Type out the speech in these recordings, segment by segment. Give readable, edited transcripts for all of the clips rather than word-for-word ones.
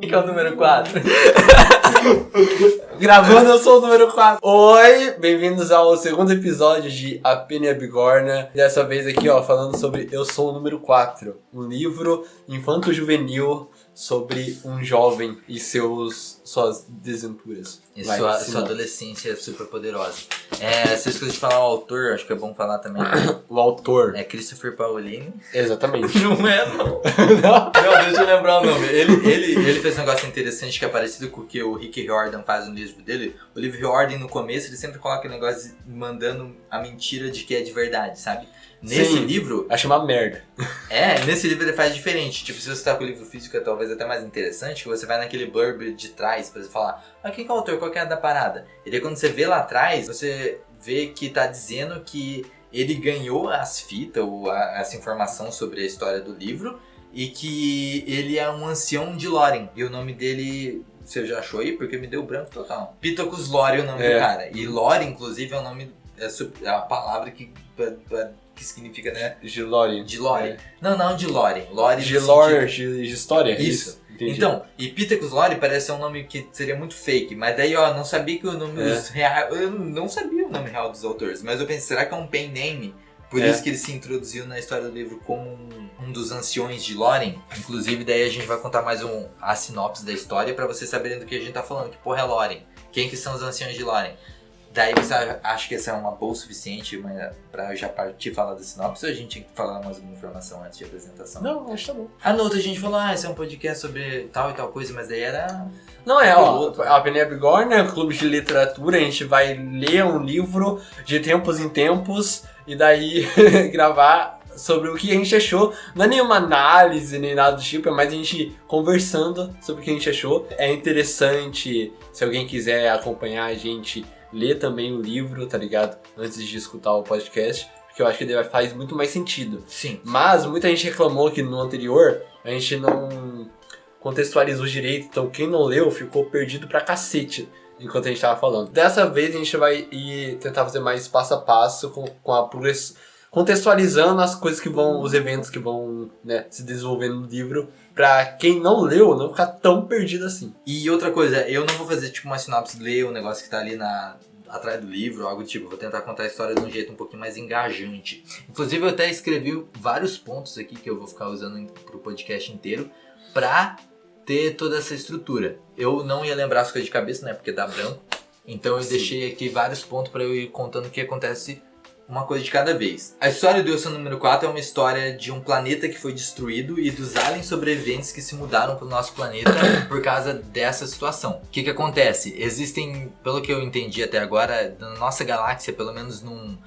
Que é o número 4. Gravando, eu sou o número 4. Oi, bem-vindos ao segundo episódio de A Pena e a Bigorna. Dessa vez aqui, ó, falando sobre Eu Sou o Número 4. Um livro infanto-juvenil sobre um jovem e suas desventuras. E sua adolescência super poderosa. Se eu esqueci de falar o autor, acho que é bom falar também. O autor. É Christopher Paolini. Exatamente. Não é, não. Não, deixa eu lembrar o nome. Ele fez um negócio interessante que é parecido com o que o Rick Riordan faz no livro dele. O livro Riordan, no começo, ele sempre coloca o negócio mandando a mentira de que é de verdade, sabe? Nesse livro... Acho uma merda. Nesse livro ele faz diferente. Tipo, se você tá com o livro físico, é talvez até mais interessante, que você vai naquele blurb de trás pra você falar, quem que é o autor? Qual que é a da parada? E daí quando você vê lá atrás, você vê que tá dizendo que ele ganhou as fitas, ou essa informação sobre a história do livro, e que ele é um ancião de Lórien. E o nome dele... Você já achou aí? Porque me deu branco total. Pittacus Lórien é o nome do cara. E Lórien, inclusive, é o nome... É a palavra que significa, né? De Lórien. De Lórien. Não de Lórien. Lórien de lore, de história. Isso. Entendi. Então, e Pittacus Lórien parece ser um nome que seria muito fake. Mas daí, não sabia que o nome real... Eu não sabia o nome real dos autores. Mas eu pensei, será que é um pen name? Por isso que ele se introduziu na história do livro como um dos anciões de Lórien. Inclusive, daí a gente vai contar mais a sinopse da história pra vocês saberem do que a gente tá falando. Que porra é Lórien? Quem que são os anciões de Lórien? Daí você acha que essa é uma boa o suficiente pra já partir falar da sinopse ou a gente tinha que falar mais alguma informação antes de apresentação? Não, acho que tá bom. Na outra a gente falou, esse é um podcast sobre tal e tal coisa, mas daí era... Não, A Pena e a Bigorna é um clube de literatura, a gente vai ler um livro de tempos em tempos e daí gravar sobre o que a gente achou. Não é nenhuma análise nem nada do tipo, é mais a gente conversando sobre o que a gente achou. É interessante, se alguém quiser acompanhar a gente... ler também o livro, tá ligado? Antes de escutar o podcast, porque eu acho que ele faz muito mais sentido. Sim. Mas muita gente reclamou que no anterior a gente não contextualizou direito, então quem não leu ficou perdido pra cacete enquanto a gente tava falando. Dessa vez a gente vai tentar fazer mais passo a passo com a progressão, contextualizando as coisas que vão, os eventos que vão, né, se desenvolvendo no livro, pra quem não leu não ficar tão perdido assim. E outra coisa, eu não vou fazer tipo uma sinopse, ler o negócio que tá ali atrás do livro, algo do tipo, vou tentar contar a história de um jeito um pouquinho mais engajante. Inclusive eu até escrevi vários pontos aqui que eu vou ficar usando pro podcast inteiro pra ter toda essa estrutura. Eu não ia lembrar as coisas de cabeça, né, porque dá branco, então eu deixei aqui vários pontos pra eu ir contando o que acontece uma coisa de cada vez. A história do Eu Sou o Número 4 é uma história de um planeta que foi destruído e dos aliens sobreviventes que se mudaram pro nosso planeta por causa dessa situação. O que acontece? Existem, pelo que eu entendi até agora, na nossa galáxia, pelo menos num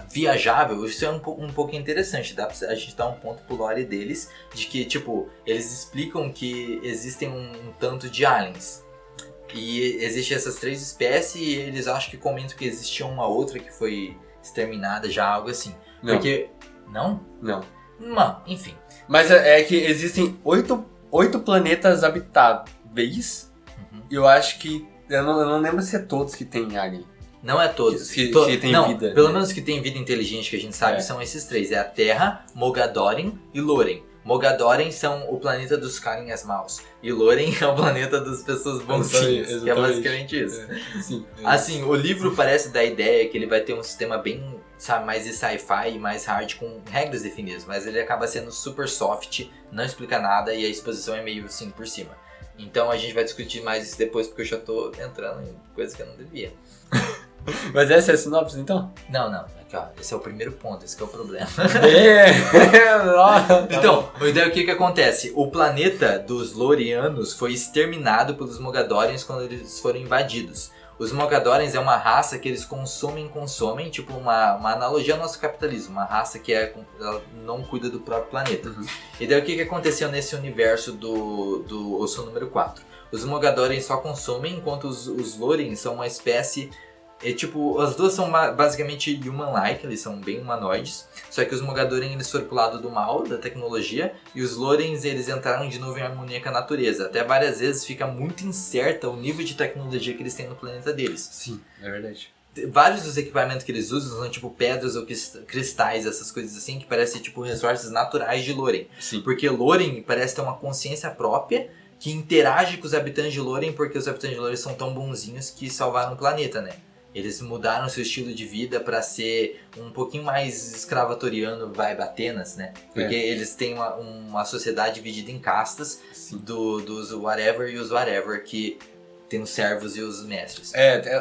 viajável, isso é um pouco interessante, dá pra a gente dar um ponto pro lore deles, de que, tipo, eles explicam que existem um tanto de aliens. E existem essas 3 espécies e eles acham que comentam que existia uma outra que foi exterminada já, algo assim. Não. Porque... Não? Não. Não, enfim. Mas é que existem 8 planetas habitáveis. E eu acho que... Eu não lembro se é todos que tem alien. Não é todos. Que tem vida. Pelo menos que tem vida inteligente que a gente sabe são esses 3. É a Terra, Mogadorem e Lórien. Mogadorem são o planeta dos carinhas maus. E Lórien é o planeta das pessoas bonzinhas. Que é basicamente isso. Sim, assim, o livro parece dar a ideia que ele vai ter um sistema bem, sabe, mais de sci-fi e mais hard, com regras definidas. Mas ele acaba sendo super soft, não explica nada e a exposição é meio assim por cima. Então a gente vai discutir mais isso depois, porque eu já tô entrando em coisas que eu não devia. Mas essa é a sinopse, então? Não. Aqui, ó. Esse é o primeiro ponto, esse que é o problema. Então, a ideia é o que acontece. O planeta dos Lorianos foi exterminado pelos Mogadorians quando eles foram invadidos. Os Mogadorians é uma raça que eles consomem, tipo uma analogia ao nosso capitalismo. Uma raça que ela não cuida do próprio planeta. Uhum. E daí o que aconteceu nesse universo do Eu Sou o Número 4? Os Mogadorians só consomem, enquanto os Lorians são uma espécie... as duas são basicamente human-like, eles são bem humanoides. Só que os Mogadorem, eles foram pro lado do mal, da tecnologia. E os Lorens, eles entraram de novo em harmonia com a natureza. Até várias vezes fica muito incerta o nível de tecnologia que eles têm no planeta deles. Sim, é verdade. vários dos equipamentos que eles usam são tipo pedras ou cristais, essas coisas assim, que parecem tipo resources naturais de Lórien. Sim. Porque Lórien parece ter uma consciência própria que interage com os habitantes de Lórien, porque os habitantes de Lórien são tão bonzinhos que salvaram o planeta, né? Eles mudaram seu estilo de vida pra ser um pouquinho mais escravatoriano, vibe Atenas, né? Porque eles têm uma sociedade dividida em castas dos whatever e os whatever, que tem os servos e os mestres.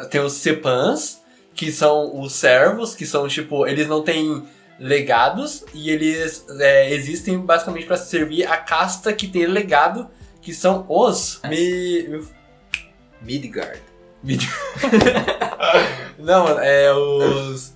Tem os Sepans, que são os servos, que são tipo, eles não têm legados e eles existem basicamente pra servir a casta que tem legado, que são os Midgard. Não, os...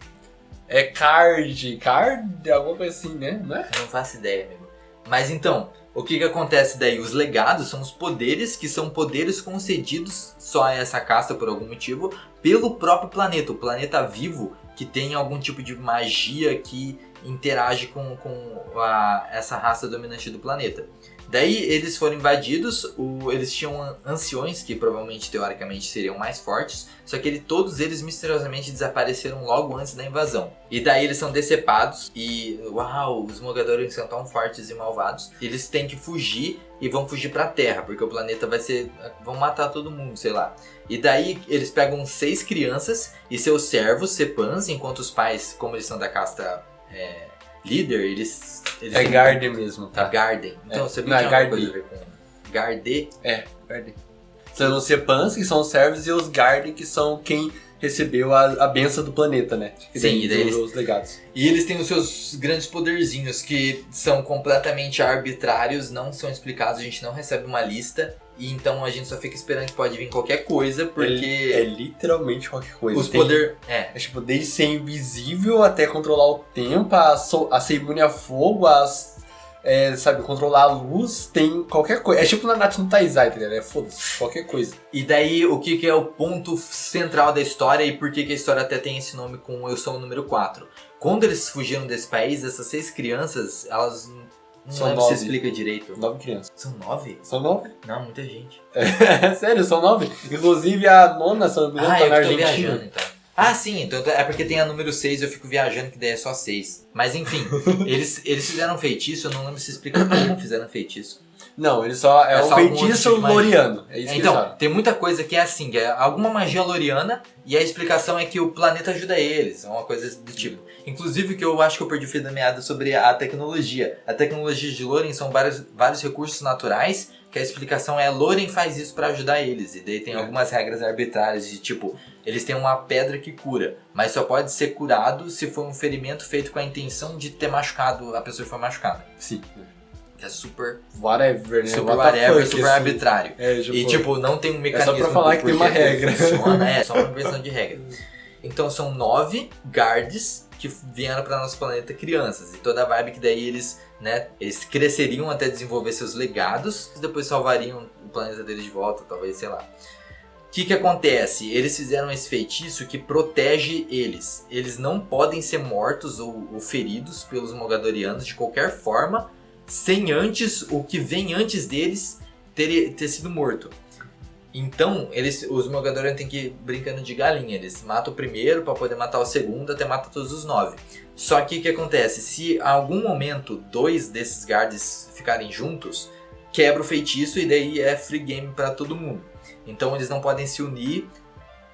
Card, alguma coisa assim, né? Não é? Não faço ideia, amigo. Mas então, o que acontece daí? Os legados são os poderes que são poderes concedidos só a essa casta por algum motivo pelo próprio planeta. O planeta vivo que tem algum tipo de magia que interage com essa raça dominante do planeta. Daí eles foram invadidos, eles tinham anciões que provavelmente, teoricamente, seriam mais fortes, só que todos eles misteriosamente desapareceram logo antes da invasão. E daí eles são decepados e, uau, os Mogadores são tão fortes e malvados. Eles têm que fugir e vão fugir pra Terra, porque o planeta vão matar todo mundo, sei lá. E daí eles pegam 6 crianças e seus servos, Sepans, enquanto os pais, como eles são da casta líder, eles têm... Garden mesmo, tá? Garden. Então você viu não, que tinha alguma coisa a ver com Garde? Garden. São os Sepans, que são os servos, e os Garden, que são quem recebeu a benção do planeta, né? Sim, e daí os legados. E eles têm os seus grandes poderzinhos, que são completamente arbitrários, não são explicados, a gente não recebe uma lista. E então a gente só fica esperando que pode vir qualquer coisa, porque... É literalmente qualquer coisa. Os poderes... tipo, desde ser invisível até controlar o tempo, a ser imune a fogo, controlar a luz, tem qualquer coisa. É tipo na Natsu no Taizai, tá ligado? Foda-se, qualquer coisa. E daí, o que é o ponto central da história e por que a história até tem esse nome com Eu Sou o Número 4? Quando eles fugiram desse país, essas 6 crianças, elas... Não lembro se explica direito. 9 crianças. São 9? São 9? Não, muita gente. Sério, são 9? Inclusive a nona, se não me engano, tá na Argentina. Viajando, então. Ah, sim, então é porque tem a número 6 eu fico viajando que daí é só 6. Mas enfim, eles fizeram um feitiço, eu não lembro se explica como fizeram feitiço. Não, ele só é um feitiço loriano. É isso então, tem muita coisa que é assim, que é alguma magia loriana e a explicação é que o planeta ajuda eles, é uma coisa do tipo. Inclusive, que eu acho que eu perdi o fio da meada sobre a tecnologia. A tecnologia de Lórien são vários recursos naturais, que a explicação é Lórien faz isso pra ajudar eles. E daí tem algumas regras arbitrárias de tipo, eles têm uma pedra que cura, mas só pode ser curado se for um ferimento feito com a intenção de ter machucado a pessoa que foi machucada. Sim. É super... Whatever, né? Super whatever, super assim. arbitrário. E tipo, não tem um mecanismo... É só pra falar que tem uma regra. Funciona, só uma versão de regra. Então são 9 guards que vieram para nosso planeta crianças. E toda a vibe que daí eles cresceriam até desenvolver seus legados e depois salvariam o planeta deles de volta, talvez, sei lá. O que acontece? Eles fizeram esse feitiço que protege eles. Eles não podem ser mortos ou feridos pelos Mogadorianos de qualquer forma, sem antes o que vem antes deles ter sido morto. Então, os Mogadorianos têm que ir brincando de galinha. Eles matam o primeiro para poder matar o segundo, até matar todos os 9. Só que o que acontece? Se a algum momento 2 desses guards ficarem juntos, quebra o feitiço e daí é free game para todo mundo. Então eles não podem se unir.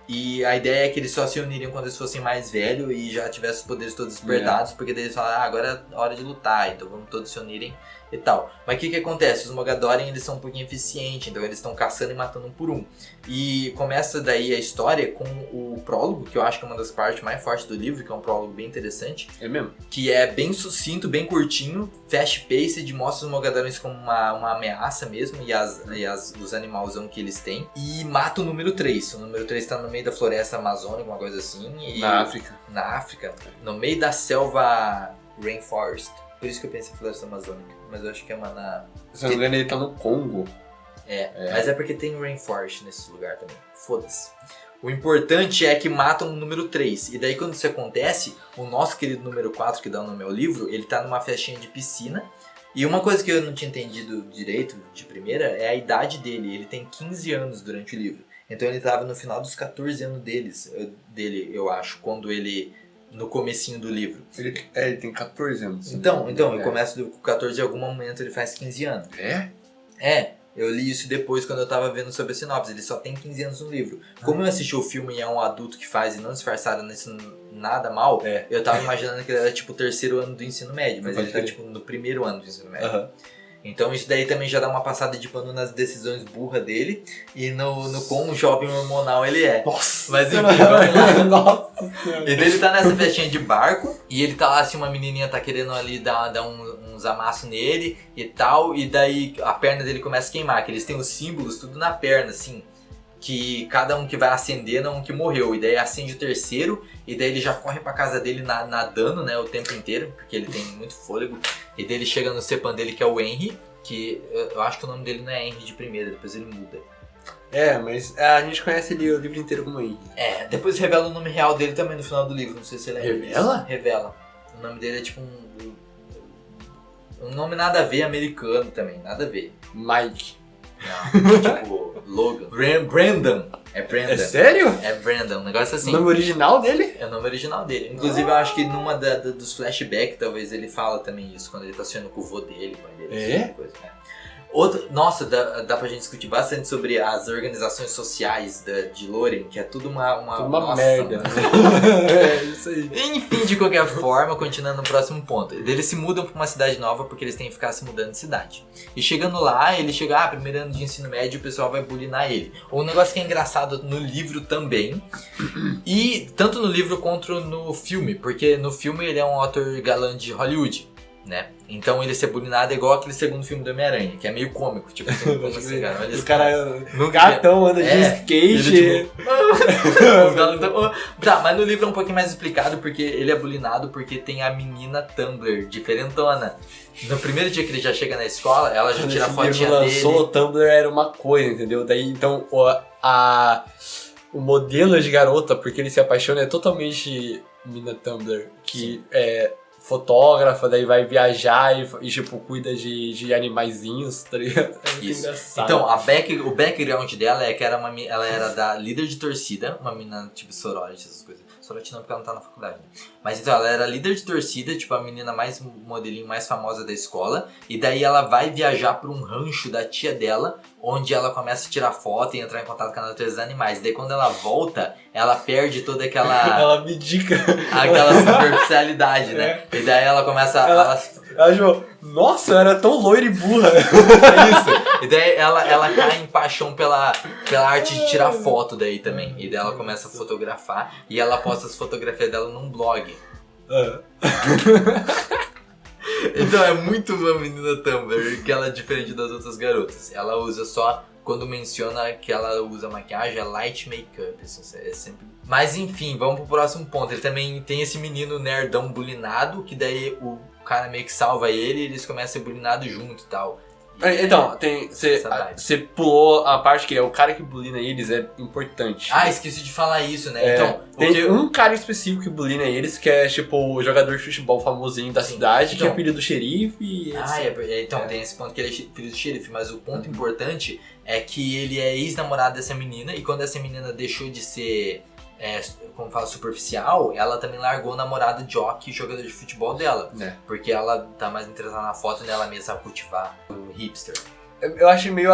E a ideia é que eles só se uniriam quando eles fossem mais velhos e já tivessem os poderes todos despertados, porque daí eles falam, agora é hora de lutar, então vamos todos se unirem e tal. Mas o que acontece? Os Mogadorian, eles são um pouquinho eficientes, então eles estão caçando e matando um por um. E começa daí a história com o prólogo, que eu acho que é uma das partes mais fortes do livro, que é um prólogo bem interessante. É mesmo? Que é bem sucinto, bem curtinho, fast-paced, mostra os Mogadorians como uma ameaça mesmo, e os animalzão que eles têm. E mata o número 3. O número 3 tá no meio da floresta amazônica, alguma coisa assim. Na África. Na África, no meio da selva rainforest. Por isso que eu pensei em floresta amazônica, mas eu acho que é uma na... Se não me engano, ele tá no Congo. Mas é porque tem rainforest nesse lugar também. Foda-se. O importante é que matam o número 3. E daí quando isso acontece, o nosso querido número 4, que dá o nome ao livro, ele tá numa festinha de piscina. E uma coisa que eu não tinha entendido direito de primeira é a idade dele. Ele tem 15 anos durante o livro. Então ele tava no final dos 14 anos dele, eu acho, quando ele... No comecinho do livro. Ele tem 14 anos. Então ele começa com 14 e em algum momento ele faz 15 anos. Eu li isso depois quando eu tava vendo sobre a sinopse. Ele só tem 15 anos no livro. Como eu assisti o filme e é um adulto que faz e não disfarçaram nisso nada mal, eu tava imaginando que ele era tipo o terceiro ano do ensino médio, mas ele tá tipo no primeiro ano do ensino médio. Então isso daí também já dá uma passada de pano nas decisões burras dele e no quão jovem hormonal ele é. Nossa! Mas enfim, vamos lá. Nossa! E daí ele tá nessa festinha de barco e ele tá lá assim, uma menininha tá querendo ali dar uns amassos nele e tal, e daí a perna dele começa a queimar, que eles têm os símbolos tudo na perna, assim, que cada um que vai acendendo é um que morreu, e daí acende o terceiro, e daí ele já corre pra casa dele nadando, né, o tempo inteiro, porque ele tem muito fôlego, e daí ele chega no cepan dele, que é o Henry, que eu acho que o nome dele não é Henry de primeira, depois ele muda. Mas a gente conhece ele o livro inteiro como Henry. Depois revela o nome real dele também no final do livro, não sei se você lembra. Revela? Disso. Revela. O nome dele é tipo um nome nada a ver, americano também, nada a ver. Mike. Não, tipo Logan. Brandon. É Brandon. É sério? É Brandon, um negócio assim. O nome original dele? É o nome original dele. Inclusive eu acho que numa dos flashbacks talvez ele fala também isso, quando ele tá sonhando com o vô dele, com a mãe dele. Assim, coisa, né? Nossa, dá pra gente discutir bastante sobre as organizações sociais de Lórien, que é tudo uma nossa, merda. Isso aí. Enfim, de qualquer forma, continuando no próximo ponto. Eles se mudam pra uma cidade nova porque eles têm que ficar se mudando de cidade. E chegando lá, ele chega, primeiro ano de ensino médio, o pessoal vai bulinar ele. Um negócio que é engraçado no livro também, e tanto no livro quanto no filme, porque no filme ele é um ator galã de Hollywood, né? Então ele ser bulinado é igual aquele segundo filme do Homem-Aranha, que é meio cômico, tipo assim, como assim, cara? Olha o cara, no gatão, anda de skate. Ele, tipo, tá, mas no livro é um pouquinho mais explicado, porque ele é bulinado porque tem a menina Tumblr, diferentona. No primeiro dia que ele já chega na escola, ela já tira a fotinha dele. O Tumblr era uma coisa, entendeu? Daí, então, o modelo de garota, porque ele se apaixona, é totalmente menina Tumblr, que é fotógrafa, daí vai viajar e tipo, cuida de animaizinhos, tá ligado? É muito engraçado. Então, o background dela é que ela era da líder de torcida, uma menina tipo Sorority, essas coisas. Sorority não, porque ela não tá na faculdade. Mas então, ela era líder de torcida, tipo a menina mais modelinho, mais famosa da escola. E daí ela vai viajar pra um rancho da tia dela, onde ela começa a tirar foto e entrar em contato com a natureza dos animais. Daí quando ela volta, ela perde toda aquela... ela abdica. Aquela superficialidade, né? E daí ela começa... Ela achou, nossa, eu era tão loira e burra. É isso. E daí ela cai em paixão pela arte de tirar foto daí também. E daí ela começa a fotografar e ela posta as fotografias dela num blog. Então é muito uma menina Tumblr, que ela é diferente das outras garotas. Ela usa só, quando menciona que ela usa maquiagem, é light makeup. Isso é sempre... Mas enfim, vamos pro próximo ponto. Ele também tem esse menino nerdão bulinado, que daí o cara meio que salva ele e eles começam a ser bulinados junto e tal. Então, você pulou a parte que é o cara que bulina eles é importante. Esqueci de falar isso, né? Então, tem um cara específico que bulina eles, que é tipo o jogador de futebol famosinho da cidade, que é filho do xerife. Então tem esse ponto que ele é filho do xerife, mas o ponto importante é que ele é ex-namorado dessa menina, e quando essa menina deixou de ser... como fala, superficial, ela também largou o namorado jockey, jogador de futebol dela. Porque ela tá mais interessada na foto dela mesma, sabe, cultivar o hipster. Eu acho meio...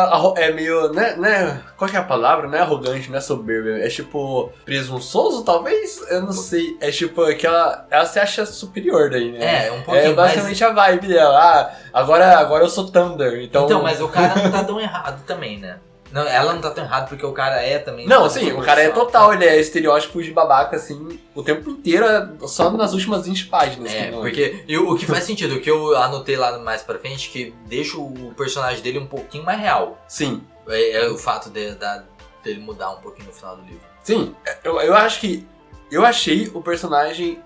né, qual que é a palavra? Não é arrogante, não é soberbo. É tipo presunçoso, talvez? Eu não sei. É tipo que ela se acha superior daí, né? Um pouquinho. É basicamente a vibe dela. Agora eu sou Thunder, então... mas o cara não tá tão errado também, né? Não, ela não tá tão errada porque o cara é também... Não, sim, o cara é total, ele é estereótipo de babaca, assim, o tempo inteiro, só nas últimas 20 páginas. Porque o que faz sentido, o que eu anotei lá mais pra frente, que deixa o personagem dele um pouquinho mais real. Sim. É o fato dele mudar um pouquinho no final do livro. Sim, eu acho que... Eu achei o personagem...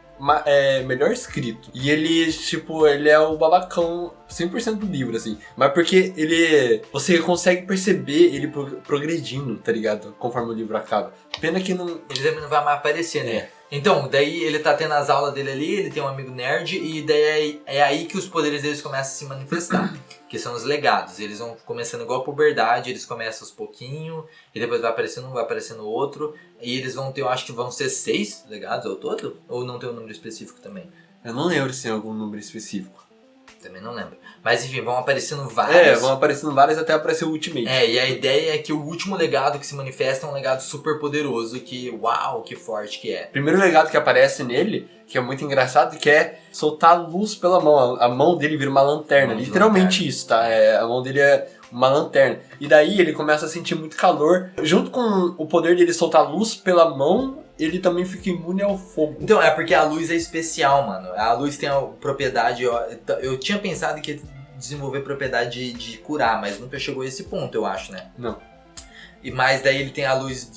melhor escrito. E ele, tipo, ele é o babacão 100% do livro, assim. Mas porque você consegue perceber ele progredindo, tá ligado? Conforme o livro acaba. Pena que não... Ele também não vai mais aparecer, né? Então, daí ele tá tendo as aulas dele ali, ele tem um amigo nerd, e daí é aí que os poderes deles começam a se manifestar. Que são os legados. Eles vão começando igual a puberdade, eles começam aos pouquinho, e depois vai aparecendo um, vai aparecendo outro. E eles vão ter, eu acho que vão ser 6 legados ao todo? Ou não tem um número específico também? Eu não lembro se tem algum número específico. Também não lembro. Mas enfim, vão aparecendo vários. Vão aparecendo vários até aparecer o Ultimate. E a ideia é que o último legado que se manifesta é um legado super poderoso, que uau, que forte que é. Primeiro legado que aparece nele, que é muito engraçado, que é soltar luz pela mão. A mão dele vira uma lanterna, literalmente lanterna. Isso, tá? A mão dele é uma lanterna. E daí ele começa a sentir muito calor. Junto com o poder dele soltar luz pela mão, ele também fica imune ao fogo. Então, é porque a luz é especial, mano. A luz tem a propriedade... Eu tinha pensado que ia desenvolver propriedade de curar, mas nunca chegou a esse ponto, eu acho, né? Não. Mas daí ele tem a luz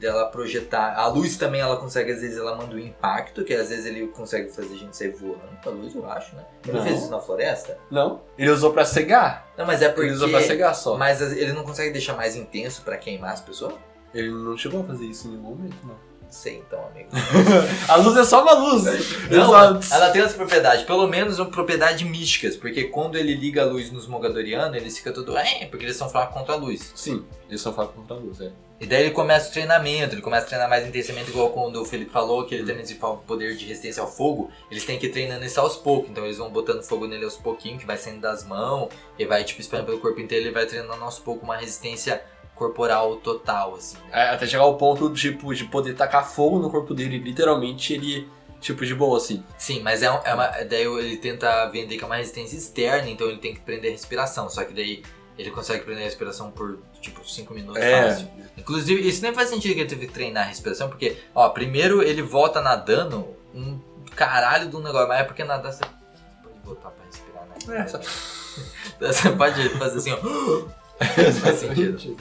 dela projetar... A luz também, ela consegue, às vezes, ela manda um impacto, que às vezes ele consegue fazer a gente sair voando com a luz, eu acho, né? Ele não fez isso na floresta? Não. Ele usou pra cegar. Não, mas é porque... Ele usou pra cegar só. Mas ele não consegue deixar mais intenso pra queimar as pessoas? Ele não chegou a fazer isso em nenhum momento, não. Sei então, amigo. A luz é só uma luz. Não, ela tem essa propriedade, pelo menos uma propriedade místicas, porque quando ele liga a luz nos Mogadorianos, eles ficam tudo, porque eles são fracos contra a luz. Sim, eles são fracos contra a luz, E daí ele começa o treinamento, ele começa a treinar mais intensamente, igual quando o Felipe falou, que ele também desenvolve o poder de resistência ao fogo, eles têm que ir treinando isso aos poucos, então eles vão botando fogo nele aos pouquinhos, que vai saindo das mãos, e vai tipo espalhando pelo corpo inteiro, ele vai treinando aos poucos uma resistência corporal total, assim, né? Até chegar ao ponto, tipo, de poder tacar fogo no corpo dele, literalmente, ele, tipo, de boa, assim. Sim, mas daí ele tenta vender que é uma resistência externa, então ele tem que prender a respiração, só que daí ele consegue prender a respiração por, tipo, 5 minutos fácil. Inclusive, isso nem faz sentido que ele teve que treinar a respiração, porque, ó, primeiro ele volta nadando um caralho de um negócio, mas é porque nadar você pode voltar pra respirar, né? Você pode fazer assim, ó...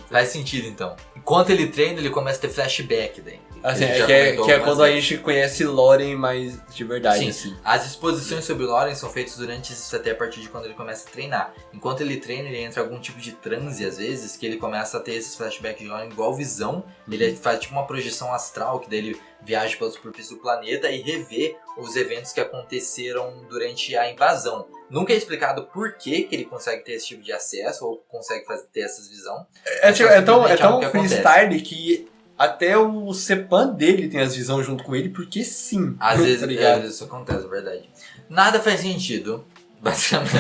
Faz sentido, então. Enquanto ele treina, ele começa a ter flashback daí. Assim, que é quando a gente conhece Loren mais de verdade. Sim, assim. As exposições sobre Loren são feitas durante isso até a partir de quando ele começa a treinar. Enquanto ele treina, ele entra em algum tipo de transe, às vezes, que ele começa a ter esses flashbacks de Loren igual visão. Ele faz tipo uma projeção astral, que daí ele viaja pela superfície do planeta e revê os eventos que aconteceram durante a invasão. Nunca é explicado por que ele consegue ter esse tipo de acesso ou consegue ter essas visões. É tão freestyle que até o Sepan dele tem as visões junto com ele, porque sim. Às vezes isso acontece, é verdade. Nada faz sentido, basicamente,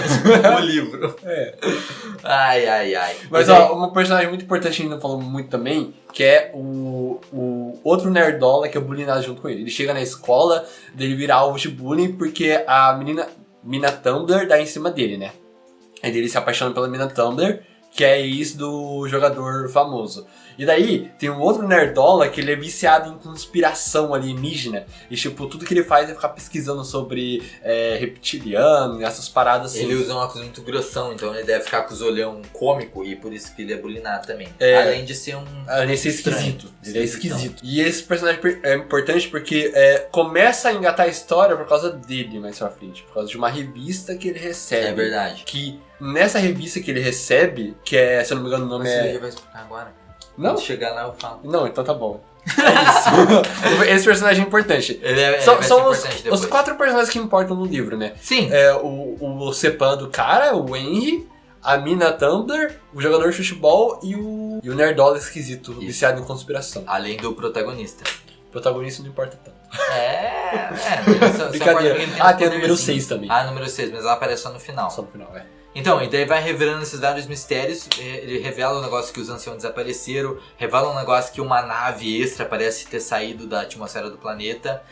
o livro. Ai. Mas ó, um personagem muito importante que a gente não falou muito também, que é o outro nerdola que é bullyingado junto com ele. Ele chega na escola, dele vira alvo de bullying porque a mina Tumblr dá em cima dele, né? Aí ele se apaixona pela mina Tumblr, que é ex do jogador famoso. E daí, tem um outro nerdola que ele é viciado em conspiração alienígena. E tipo, tudo que ele faz é ficar pesquisando sobre reptiliano, essas paradas assim. Ele usa um óculos muito grossão, então ele deve ficar com os olhão cômico e por isso que ele é bullyingado também. Além de ser Além de ser esquisito. Ele é esquisito. E esse personagem é importante porque começa a engatar a história por causa dele mais pra frente. Por causa de uma revista que ele recebe. É verdade. Que nessa revista que ele recebe, que é, se eu não me engano o nome Você já vai explicar agora? Não? Quando chegar lá eu falo. Não, então tá bom. É isso. Esse personagem é importante. São os 4 personagens que importam no livro, né? Sim. O Sepan do cara, o Henry, a mina Tumblr, o jogador de futebol e o nerdola esquisito, viciado em conspiração. Além do protagonista. O protagonista não importa tanto. Brincadeira. Tem o número 6 também. Número 6, mas ela aparece só no final. Só no final, Então, e daí vai revelando esses vários mistérios, ele revela um negócio que os anciãos desapareceram, revela um negócio que uma nave extra parece ter saído da atmosfera do planeta,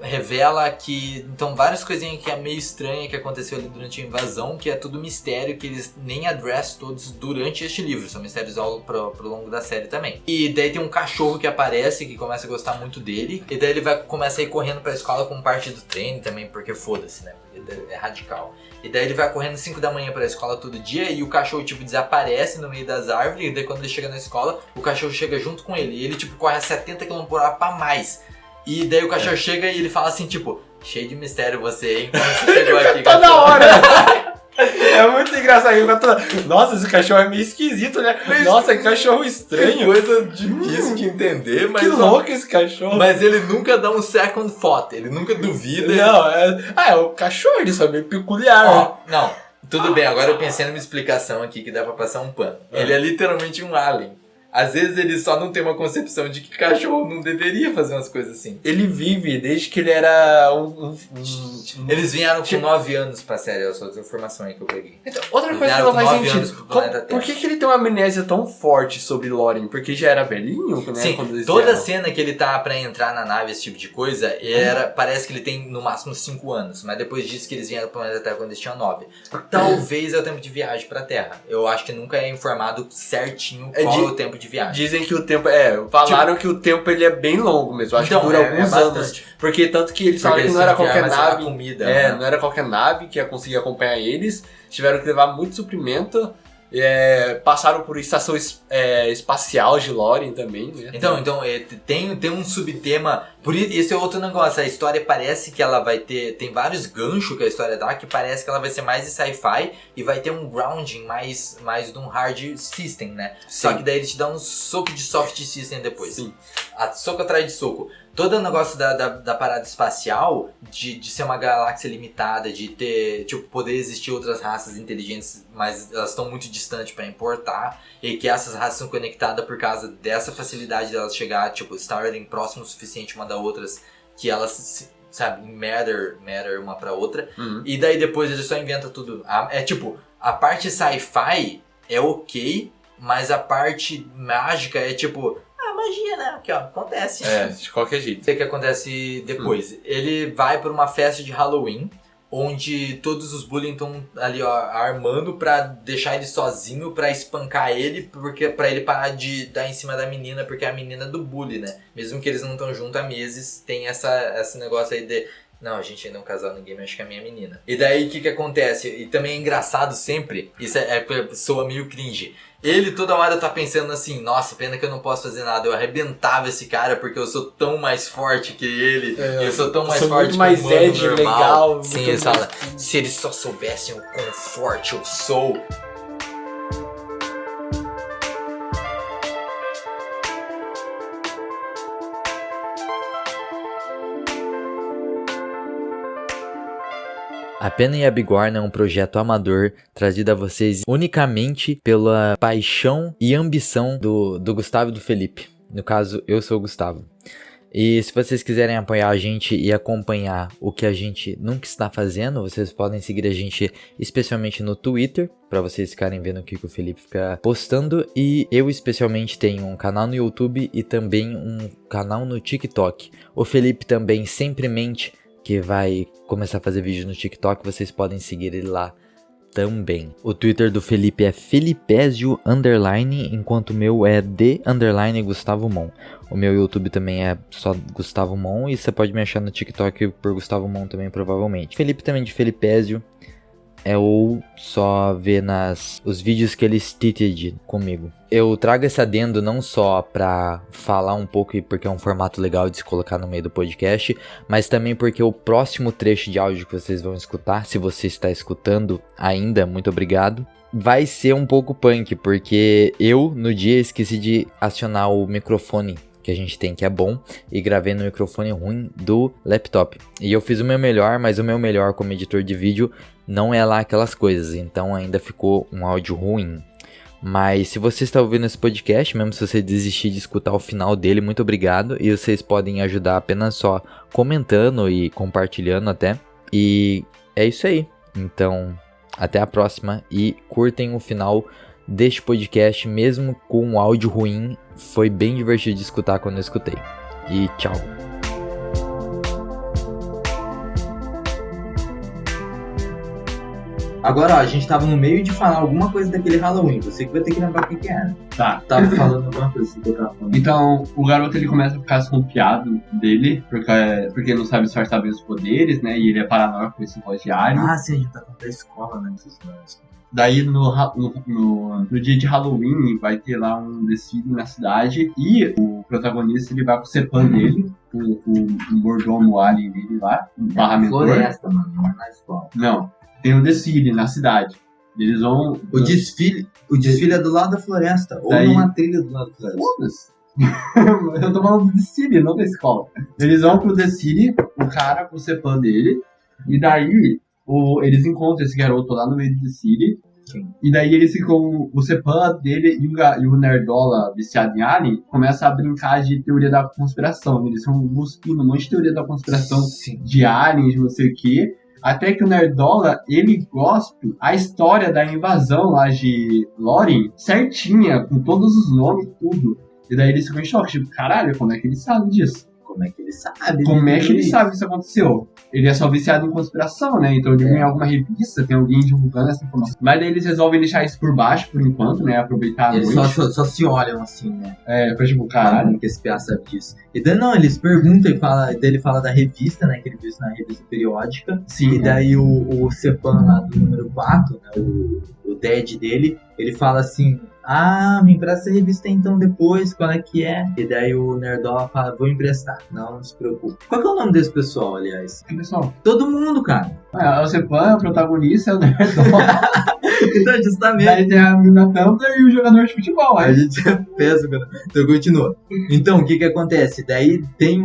revela que, então, várias coisinhas que é meio estranha que aconteceu ali durante a invasão, que é tudo mistério que eles nem addressam todos durante este livro, são mistérios pro longo da série também. E daí tem um cachorro que aparece, que começa a gostar muito dele, e daí ele começa a ir correndo pra escola como parte do treino também, porque foda-se, né, porque é radical. E daí ele vai correndo 5 da manhã pra escola todo dia e o cachorro, tipo, desaparece no meio das árvores. E daí quando ele chega na escola, o cachorro chega junto com ele. E ele, tipo, corre a 70 km por hora pra mais. E daí o cachorro chega e ele fala assim, tipo, cheio de mistério você, hein? Como você chegou aqui, toda hora! É muito engraçado. Nossa, esse cachorro é meio esquisito, né? Nossa, que cachorro estranho. Coisa difícil de entender, mas... Que louco esse cachorro. Mas ele nunca dá um second thought, ele nunca duvida. Não, o cachorro, ele só é meio peculiar. Ó, não, tudo bem, agora eu pensei numa explicação aqui que dá pra passar um pano. Ele é literalmente um alien. Às vezes ele só não tem uma concepção de que cachorro não deveria fazer umas coisas assim. Ele vive desde que ele era Eles vieram com 9 anos pra série, essa outra informação aí que eu peguei. Então, outra Eles coisa que vieram não com faz 9 anos sentido. pro planeta Por que ele tem uma amnésia tão forte sobre Loren? Porque já era velhinho, né? Sim, quando eles toda vieram. cena que ele tá pra entrar na nave, esse tipo de coisa, parece que ele tem no máximo 5 anos. Mas depois disso que eles vieram pro planeta Terra quando eles tinham 9. Talvez é o tempo de viagem pra Terra. Eu acho que nunca é informado certinho qual é o tempo de viagem. Dizem que o tempo... falaram que o tempo ele é bem longo mesmo. Acho Então, que dura alguns anos. bastante. Porque tanto que eles falaram que eles não era tinham que qualquer armazenar nave. comida, né? Não era qualquer nave que ia conseguir acompanhar eles. Tiveram que levar muito suprimento. Passaram por estação espacial de Loren também, né? Então tem um subtema. Por isso, esse é outro negócio. A história parece que ela vai ter. Tem vários ganchos que a história dá, que parece que ela vai ser mais de sci-fi e vai ter um grounding mais de um hard system, né? Sim. Só que daí ele te dá um soco de soft system depois. Sim. Soco atrás de soco. Todo o negócio da parada espacial, de ser uma galáxia limitada, de ter, tipo, poder existir outras raças inteligentes, mas elas estão muito distantes para importar, e que essas raças são conectadas por causa dessa facilidade delas chegar, tipo, estarem próximas o suficiente uma da outras, que elas, sabe, matter uma pra outra. Uhum. E daí depois ele só inventa tudo. A parte sci-fi é ok, mas a parte mágica é tipo... magia, né? Aqui, ó, acontece. De qualquer jeito. O que acontece depois? Ele vai pra uma festa de Halloween, onde todos os bullies estão ali, ó, armando pra deixar ele sozinho, pra espancar ele, pra ele parar de dar em cima da menina, porque é a menina do bully, né? Mesmo que eles não estão juntos há meses, tem esse negócio aí de... Não, a gente ainda é um casal, ninguém mexe com a minha menina. E daí o que acontece? E também é engraçado sempre, isso soa meio cringe. Ele toda hora tá pensando assim, nossa, pena que eu não posso fazer nada, eu arrebentava esse cara porque eu sou tão mais forte que ele, eu sou tão mais forte que o mais humano Ed, normal. legal. Sim, eles falam, se eles só soubessem o quão forte eu sou. A Pena e a Bigorna é um projeto amador trazido a vocês unicamente pela paixão e ambição do Gustavo e do Felipe. No caso, eu sou o Gustavo. E se vocês quiserem apoiar a gente e acompanhar o que a gente nunca está fazendo, vocês podem seguir a gente especialmente no Twitter, para vocês ficarem vendo o que o Felipe fica postando. E eu especialmente tenho um canal no YouTube e também um canal no TikTok. O Felipe também sempre mente que vai começar a fazer vídeo no TikTok, vocês podem seguir ele lá também. O Twitter do Felipe é Felipésio_, enquanto o meu é _GustavoMon. O meu YouTube também é só Gustavo Mon, e você pode me achar no TikTok por Gustavo Mon também, provavelmente. Felipe também de Felipésio, ou só ver os vídeos que ele stitched comigo. Eu trago esse adendo não só pra falar um pouco e porque é um formato legal de se colocar no meio do podcast, mas também porque o próximo trecho de áudio que vocês vão escutar, se você está escutando ainda, muito obrigado, vai ser um pouco punk, porque eu no dia esqueci de acionar o microfone que a gente tem, que é bom, e gravei no microfone ruim do laptop. E eu fiz o meu melhor, mas o meu melhor como editor de vídeo não é lá aquelas coisas, então ainda ficou um áudio ruim. Mas se você está ouvindo esse podcast, mesmo se você desistir de escutar o final dele, muito obrigado. E vocês podem ajudar apenas só comentando e compartilhando até. E é isso aí. Então, até a próxima e curtem o final deste podcast, mesmo com um áudio ruim. Foi bem divertido de escutar quando eu escutei. E tchau. Agora, ó, a gente tava no meio de falar alguma coisa daquele Halloween. Você que vai ter que lembrar o que era. Tá. Tava falando alguma coisa que eu tava falando. Então, o garoto ele começa a ficar desconfiado dele, porque ele não sabe disfarçar bem os poderes, né? E ele é paranoico com esse relógio diário. Ah, sim, a gente tá falando da escola, né? Daí no dia de Halloween vai ter lá um desfile na cidade e o protagonista ele vai com o Cepan dele, com o mordomo alien dele lá, um barra mentor. Floresta, mano, não é na escola. Não, tem um desfile na cidade. Eles vão... O desfile é do lado da floresta, ou Daí- numa trilha do lado da floresta. Foda-se. Eu tô falando do desfile, não da escola. Eles vão pro desfile, o cara com o Cepan dele, e daí eles encontram esse garoto lá no meio do desfile. Sim. E daí eles ficam, o Cepan dele e o Nerdola viciado em Alien começam a brincar de teoria da conspiração. Eles vão cuspindo um monte de teoria da conspiração Sim. de aliens, não sei o que. Até que o Nerdola, ele gospe a história da invasão lá de Lórien certinha, com todos os nomes e tudo. E daí eles ficam em choque, tipo, caralho, como é que ele sabe disso? Como é que ele sabe? Como é que ele sabe que isso aconteceu? Ele é só viciado em conspiração, né? Então ele viu em alguma revista, tem alguém divulgando essa informação. Mas daí eles resolvem deixar isso por baixo, por enquanto, né? Aproveitar a Eles noite. só se olham assim, né? Foi tipo, caralho. Como que esse PA sabe disso? E daí não, eles perguntam daí ele fala da revista, né? Que ele viu isso na revista periódica. Sim, E daí o Cepan lá do número 4, né? O Dead dele, ele fala assim: ah, me empresta a revista então depois, qual é que é? E daí o Nerdola fala: vou emprestar, não se preocupe. Qual que é o nome desse pessoal, aliás? pessoal. Todo mundo, cara. O Cepan, o protagonista, é o Nerdola. Então, justamente. Daí tem a mina Tumblr e o jogador de futebol. A Aí gente é péssimo, cara. Então continua. Então, o que acontece? Daí tem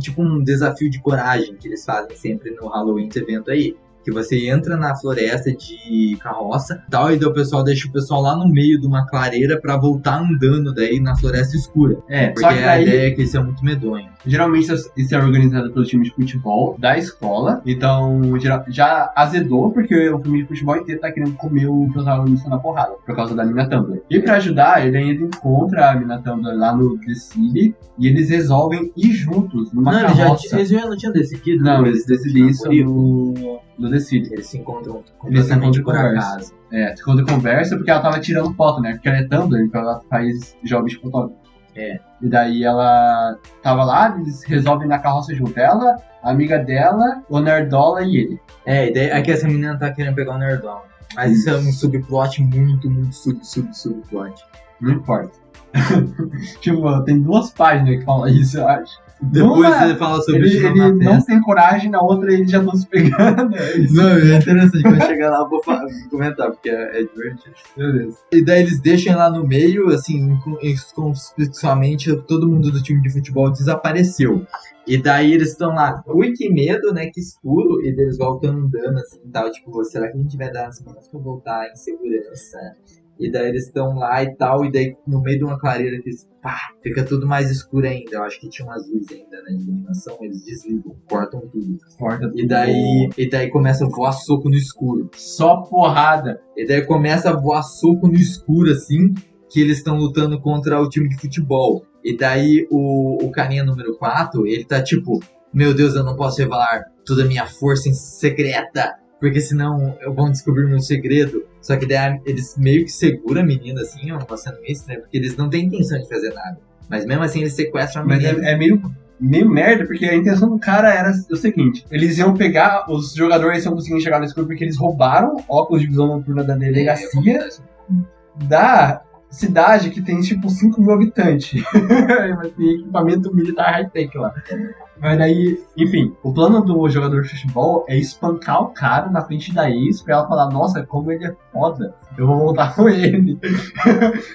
tipo um desafio de coragem que eles fazem sempre no Halloween, esse evento aí. Que você entra na floresta de carroça e tal, e daí o pessoal deixa o pessoal lá no meio de uma clareira pra voltar andando daí na floresta escura. Porque só que a daí, ideia é que isso é muito medonho. geralmente isso é organizado pelo time de futebol da escola. Então já azedou, porque o time de futebol inteiro tá querendo comer o protagonista na porrada, por causa da mina Tumblr. E pra ajudar, ele ainda encontra a mina Tumblr lá no desfile, e eles resolvem ir juntos numa Não, carroça. eles já não tinham decidido? Não, eles decidem isso no desfile. Eles se encontram Eles se completamente encontram por e conversam. acaso. Quando conversa, porque ela tava tirando foto, né? Porque ela é Tumblr, então ela faz jogos de fotógrafo. É. E daí ela tava lá, eles resolvem na carroça junto. Ela, a amiga dela, o Nerdola e ele. É, e daí é que essa menina tá querendo pegar o Nerdola. Mas isso é um subplot muito subplot. Não importa. Tipo, tem 2 páginas que falam isso, eu acho. Depois Uma, ele fala sobre ele isso na não festa. tem coragem, na outra eles já estão se pegando. É isso. Não, é interessante, quando chegar lá eu vou comentar, porque é divertido. Beleza. E daí eles deixam lá no meio, assim, inconspicuamente, todo mundo do time de futebol desapareceu. E daí eles estão lá, ui, que medo, né, que escuro, e daí eles voltam andando, assim, tal, tipo, será que a gente vai dar as mãos pra voltar em segurança? E daí eles estão lá e tal, e daí no meio de uma clareira que pá, fica tudo mais escuro ainda. Eu acho que tinha umas luzes ainda na iluminação, eles desligam, cortam tudo. E daí começa a voar soco no escuro. Só porrada. E daí começa a voar soco no escuro, assim, que eles estão lutando contra o time de futebol. E daí o carinha número 4, ele tá tipo, meu Deus, eu não posso revelar toda a minha força secreta, porque senão vão descobrir meu segredo. Só que daí eles meio que seguram a menina, assim, é um negócio meio estranho, porque eles não têm intenção de fazer nada. Mas mesmo assim eles sequestram a Mas menina. é meio merda, porque a intenção do cara era o seguinte: eles iam pegar, os jogadores iam conseguir chegar no escuro porque eles roubaram óculos de visão noturna da delegacia da cidade que tem tipo 5 mil habitantes. Mas tem equipamento militar high-tech lá. Mas daí, enfim, o plano do jogador de futebol é espancar o cara na frente da ex pra ela falar: nossa, como ele é foda, eu vou voltar com ele.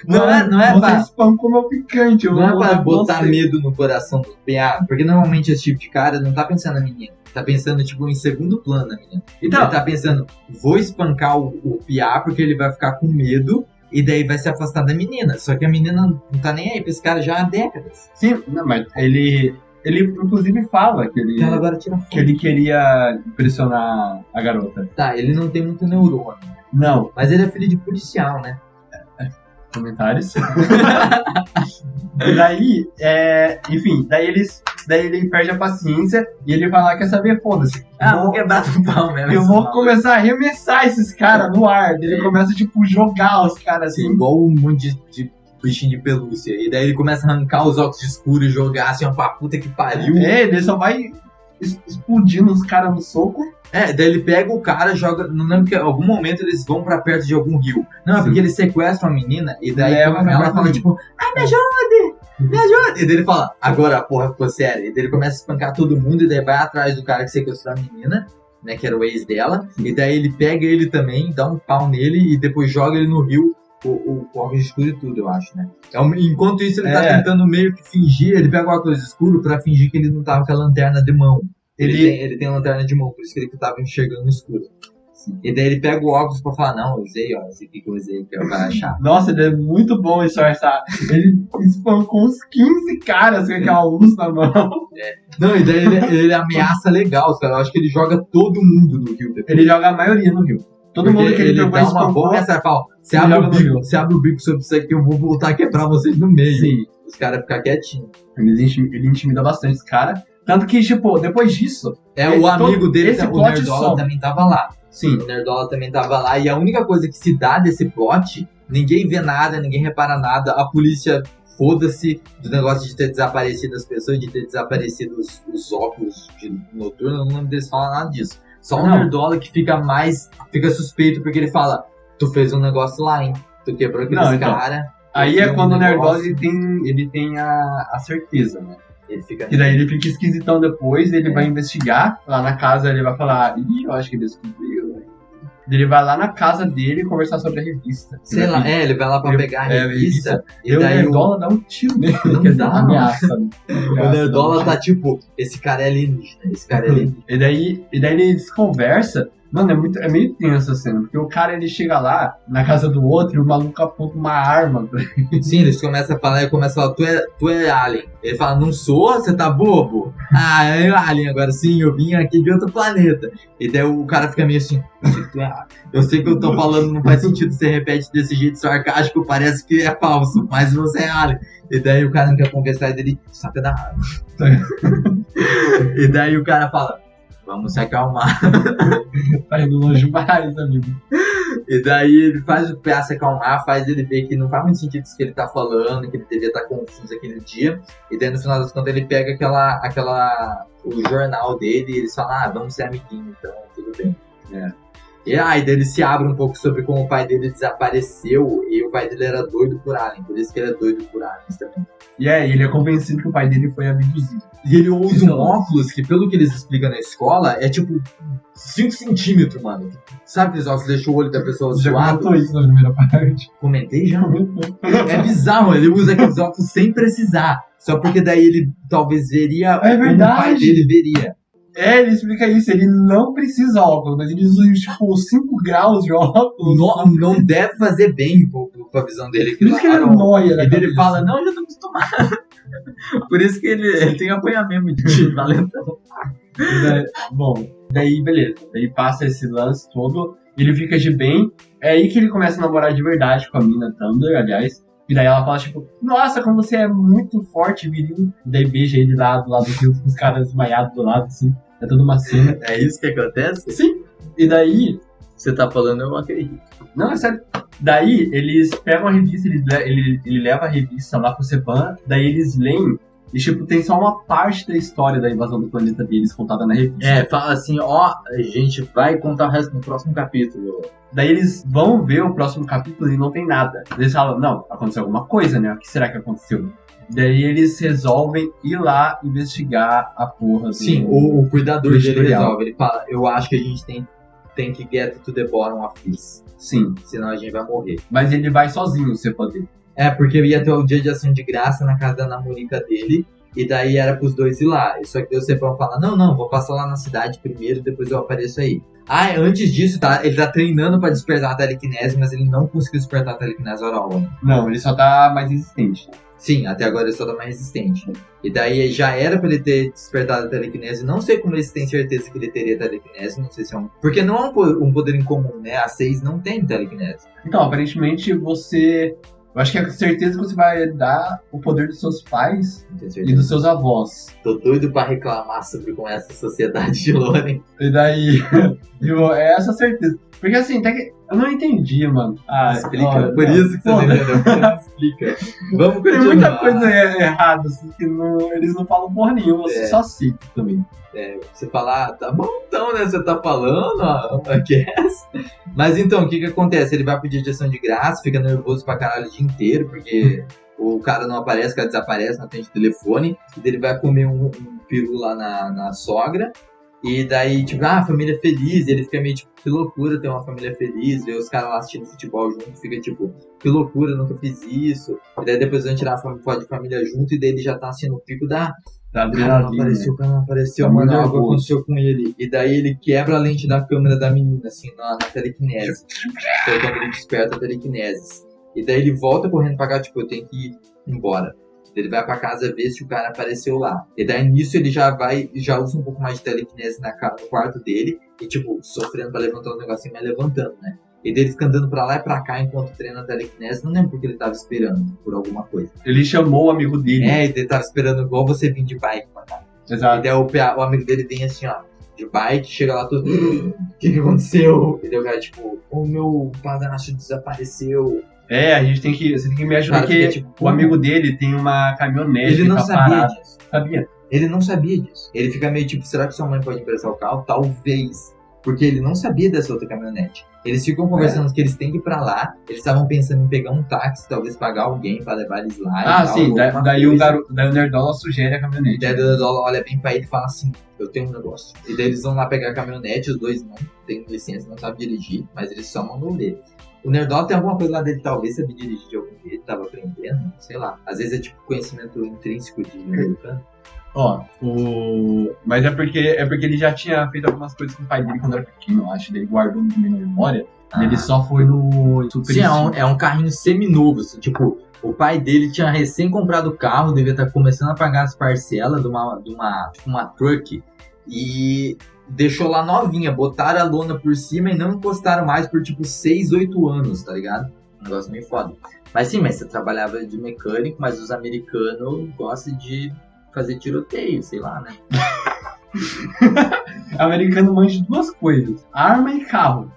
Não é você pra... espancou meu picante, eu Não vou é pra voltar com botar você. medo no coração do PA, porque normalmente esse tipo de cara não tá pensando na menina, tá pensando tipo em segundo plano na menina. Então, Ele tá pensando, vou espancar o PA porque ele vai ficar com medo e daí vai se afastar da menina. Só que a menina não tá nem aí pra esse cara já há décadas. sim, não, mas ele inclusive fala que Então ela agora tira foto. ele queria impressionar a garota. Tá, ele não tem muito neurônio, Não, mas ele é filho de policial, né? comentários. Daí, enfim, daí ele perde a paciência e ele vai lá, quer saber, foda-se. Vou quebrar o pau mesmo. Eu vou começar a arremessar esses caras no ar. Ele começa, tipo, jogar os caras assim. igual um monte de bichinho de pelúcia. E daí ele começa a arrancar os óculos escuros e jogar assim, ó, pra puta que pariu. Ele só vai explodindo os caras no soco. Daí ele pega o cara, joga. Não lembro que em algum momento eles vão pra perto de algum rio. Não, é Sim. porque eles sequestram a menina e daí Leva pra ela perto fala do tipo, ai, me ajude! Me ajude! E daí ele fala, agora a porra ficou séria. E daí ele começa a espancar todo mundo e daí vai atrás do cara que sequestrou a menina. né, que era o ex dela, e daí ele pega ele também, dá um pau nele e depois joga ele no rio, o óculos escuro e tudo, eu acho, né. Enquanto isso ele tá tentando meio que fingir, ele pega o óculos escuro pra fingir que ele não tava com a lanterna de mão. Ele tem a lanterna de mão, por isso que ele tava enxergando no escuro. E daí ele pega o óculos pra falar, não, eu usei, ó, esse aqui que eu usei, que vai achar. Nossa, ele é muito bom disfarçar. Ele espancou uns 15 caras com aquela luz na mão. Não, e daí ele ameaça legal, cara. Eu acho que ele joga todo mundo no rio depois. Ele joga a maioria no rio. Todo mundo que ele pegou dá uma boa essa pau. Você abre o bico sobre isso aqui, eu vou voltar a quebrar vocês no meio. Sim. Os caras ficam quietinhos. Ele intimida bastante esse cara. Tanto que, tipo, depois disso... o amigo dele, o Nerdola, some. também tava lá. Sim. O Nerdola também tava lá. E a única coisa que se dá desse plot, ninguém vê nada, ninguém repara nada. A polícia foda-se do negócio de ter desaparecido as pessoas, de ter desaparecido os óculos de noturno. Eu não lembro deles falar nada disso. Só o Nerdola que fica suspeito, porque ele fala, tu fez um negócio lá, hein? Tu quebrou aqueles caras. Aí é quando o Nerdola ele tem a certeza, né? E daí ele fica esquisitão depois, ele vai investigar lá na casa, ele vai falar, eu acho que ele descobriu. Ele vai lá na casa dele conversar sobre a revista. Sei lá, ele vai lá pra pegar a revista. E daí o Nerdola dá um tiro nele, que ele dá uma ameaça. O Nerdola tá tipo, esse cara é alienígena, E daí eles conversam. Mano, é meio tenso a cena, porque o cara ele chega lá na casa do outro e o maluco aponta uma arma pra ele. Sim, eles começam a falar e começam a falar, tu é alien. Ele fala, não sou, você tá bobo? Ah, é alien agora, sim, eu vim aqui de outro planeta. E daí o cara fica meio assim, eu sei que eu tô falando, não faz sentido, você repete desse jeito sarcástico, parece que é falso, mas você é alien. E daí o cara não quer conversar, e ele saca da arma. E daí o cara fala, vamos se acalmar. Tá indo longe demais, amigo. E daí ele faz o PA se acalmar, faz ele ver que não faz muito sentido isso que ele tá falando, que ele devia estar confuso aquele dia. E daí no final das contas ele pega o jornal dele e eles falam, vamos ser amiguinhos, então tudo bem. E aí daí ele se abre um pouco sobre como o pai dele desapareceu e o pai dele era doido por alien, por isso que ele é doido por aliens também. E ele é convencido que o pai dele foi abduzido. E ele usa um óculos que, pelo que eles explicam na escola, é tipo 5 centímetros, mano. Sabe aqueles óculos que deixam o olho da pessoa zoado? Já zoado? comentou isso na primeira parte. Comentei já? É bizarro, ele usa aqueles óculos sem precisar. Só porque daí ele talvez veria como o pai dele veria. Ele explica isso, ele não precisa óculos, mas ele usa tipo 5 graus de óculos. Não deve fazer bem pra visão dele. Por isso que ele é nóia, né? E ele fala, não, já tô acostumado. Por isso que ele tem apanhar mesmo de valentão. Bom, daí beleza. Daí passa esse lance todo, ele fica de bem. É aí que ele começa a namorar de verdade com a mina Thunder, aliás. E daí ela fala, tipo, nossa, como você é muito forte, viril. E daí beija ele lá do lado do rio, com os caras desmaiados do lado, assim. É toda uma cena. É isso que acontece? Sim. E daí... Você tá falando, eu acredito. Não, é sério. Daí, eles pegam a revista, ele leva a revista lá pro Sepan, daí eles leem, e tipo, tem só uma parte da história da invasão do planeta deles contada na revista. Fala assim, a gente vai contar o resto no próximo capítulo. Daí eles vão ver o próximo capítulo e não tem nada. Eles falam, não, aconteceu alguma coisa, né? O que será que aconteceu? Daí eles resolvem ir lá investigar a porra. Sim, o cuidador dele resolve. Ele fala, eu acho que a gente tem que get to the bottom of this. Sim. Senão a gente vai morrer. Mas ele vai sozinho, você pode ver. Porque ia ter o dia de ação de graça na casa da namorada dele. E daí era pros dois ir lá. Só que o Cepão fala, não, vou passar lá na cidade primeiro, depois eu apareço aí. Antes disso, ele tá treinando pra despertar a telecinese, mas ele não conseguiu despertar a telecinese oral. Não, ele só tá mais resistente. Sim, até agora ele só tá mais resistente. E daí já era pra ele ter despertado a telecinese. Não sei como eles têm certeza que ele teria telecinese. Não sei se é porque não é um poder incomum, né? A 6 não tem telecinese. Então, aparentemente você... Eu acho que é certeza que você vai dar o poder dos seus pais e dos seus avós. Tô doido pra reclamar sobre como é essa sociedade de Loren. E daí, é essa certeza. Porque assim, até que eu não entendi, mano. Explica. Por isso que você não entendeu. Explica. Vamos continuar. Tem muita coisa errada, assim, que eles não falam porra nenhuma, você só cita também. Você fala, tá bom então, né? Você tá falando, Mas então, o que acontece? Ele vai pedir ação de graça, fica nervoso pra caralho o dia inteiro, porque o cara não aparece, o cara desaparece na frente do telefone, e ele vai comer um peru lá na sogra, E daí, tipo, a família feliz, ele fica meio tipo, que loucura ter uma família feliz, ver os caras lá assistindo futebol junto, fica tipo, que loucura, nunca fiz isso. E daí depois vão tirar foto de família junto, e daí ele já tá assim no pico da adrenalina. O cara não apareceu, Tá mano, muito algo nervoso. aconteceu com ele. E daí ele quebra a lente da câmera da menina, assim, na telecinese. Foi quando ele desperta a telecinese. E daí ele volta correndo pra cá, tipo, eu tenho que ir embora. Ele vai pra casa ver se o cara apareceu lá. E daí nisso ele já usa um pouco mais de telecinese no quarto dele. E tipo, sofrendo pra levantar o negocinho, mas levantando, né? E daí ele fica andando pra lá e pra cá enquanto treina a telecinese. Não lembro porque ele tava esperando por alguma coisa. Ele chamou o amigo dele. É, e ele tava esperando igual você vir de bike pra cá. E Exato. daí o amigo dele vem assim, ó, de bike, chega lá todo. O que aconteceu? E daí o cara, tipo, o meu padrasto desapareceu. Você tem que me ajudar, Cara, porque fica, tipo, o amigo dele tem uma caminhonete. Ele não tá sabia parado. disso. Sabia? Ele não sabia disso. Ele fica meio tipo, será que sua mãe pode emprestar o carro? Talvez. Porque ele não sabia dessa outra caminhonete. Eles ficam conversando que eles têm que ir pra lá. Eles estavam pensando em pegar um táxi, talvez pagar alguém pra levar eles lá. Ah, e tal, sim. alguma Daí coisa. daí o Nerdola sugere a E caminhonete. daí o Dola olha bem pra ele e fala assim, eu tenho um negócio. E daí eles vão lá pegar a caminhonete, os dois não têm licença, não sabem dirigir, mas eles só mandam ler. O Nerdola tem alguma coisa lá dele, talvez sabe dirigir de algum jeito, tava aprendendo, sei lá. Às vezes é tipo conhecimento intrínseco de americano. Ó, mas é porque ele já tinha feito algumas coisas com o pai dele quando era pequeno, eu acho. Ele guardou na memória. Ele só foi no Super Sim, Instinto. é um carrinho seminovo, assim, tipo, o pai dele tinha recém comprado o carro, devia estar começando a pagar as parcelas de uma truck e deixou lá novinha, botaram a lona por cima e não encostaram mais por tipo 6, 8 anos, tá ligado? Um negócio meio foda. Mas sim, mas você trabalhava de mecânico, mas os americanos gostam de fazer tiroteio, sei lá, né? Americano manja de duas coisas: arma e carro.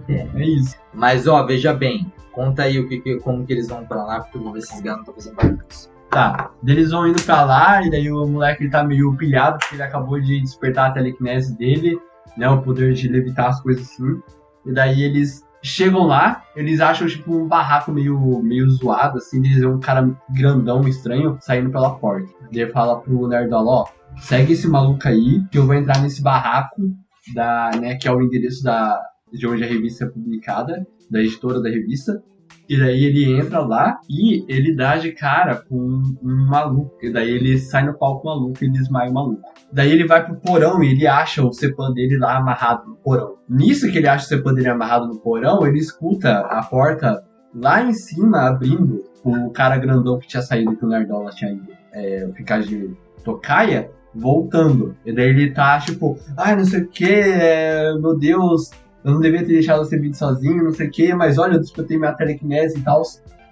É isso. Mas ó, veja bem, conta aí como que eles vão pra lá, porque eu vou ver se esses gatos não estão fazendo bagunça. Tá, eles vão indo pra lá e daí o moleque ele tá meio pilhado porque ele acabou de despertar a telecinese dele, né, o poder de levitar as coisas assim. E daí eles chegam lá, eles acham tipo um barraco meio zoado, assim, eles veem um cara grandão, estranho, saindo pela porta. Daí ele fala pro Nerdola, ó, segue esse maluco aí que eu vou entrar nesse barraco, né, que é o endereço de onde a revista é publicada, da editora da revista. E daí ele entra lá e ele dá de cara com um maluco. E daí ele sai no palco maluco e desmaia o maluco. Daí ele vai pro porão e ele acha o Cepã dele lá amarrado no porão. Nisso que ele acha o Cepã dele amarrado no porão, ele escuta a porta lá em cima abrindo. O cara grandão que tinha saído, que o Nerdola tinha ido ficar de tocaia, voltando. E daí ele tá tipo, ai, não sei o que, meu Deus, eu não devia ter deixado você vir sozinho, não sei o que, mas olha, eu disputei minha telecinese e tal.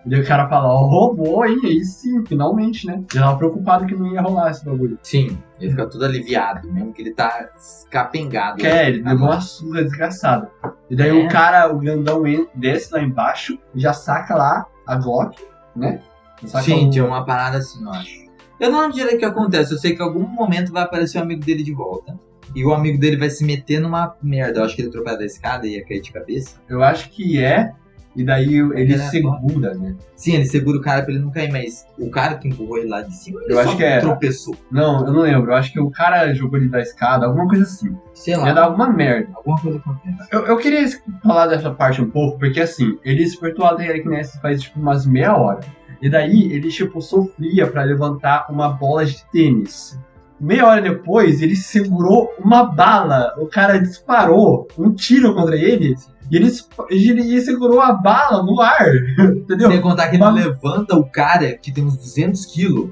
E daí o cara fala, ó, roubou, hein? Aí sim, finalmente, né? Eu tava preocupado que não ia rolar esse bagulho. Sim, ele fica todo aliviado, mesmo que ele tá capengado. Ele levou uma surra desgraçada. E daí o cara, o grandão, desce lá embaixo, já saca lá a Glock, né? Saca Sim, tinha uma parada assim, eu acho. Eu não diria que acontece, eu sei que em algum momento vai aparecer o amigo dele de volta. E o amigo dele vai se meter numa merda. Eu acho que ele atropela da escada e ia cair de cabeça. Eu acho que e daí ele segura, né? Sim, ele segura o cara pra ele não cair, mas o cara que empurrou ele lá de cima, ele Eu só acho que tropeçou. Não, eu não lembro. Eu acho que o cara jogou ele da escada, alguma coisa assim. Sei lá, Ia dar alguma merda. alguma coisa acontece. Eu queria falar dessa parte um pouco, porque assim, ele despertou a telecinese faz tipo umas meia hora. E daí ele tipo sofria pra levantar uma bola de tênis. Meia hora depois, ele segurou uma bala. O cara disparou um tiro contra ele e ele segurou a bala no ar. Entendeu? Sem contar que ele levanta o cara que tem uns 200 quilos.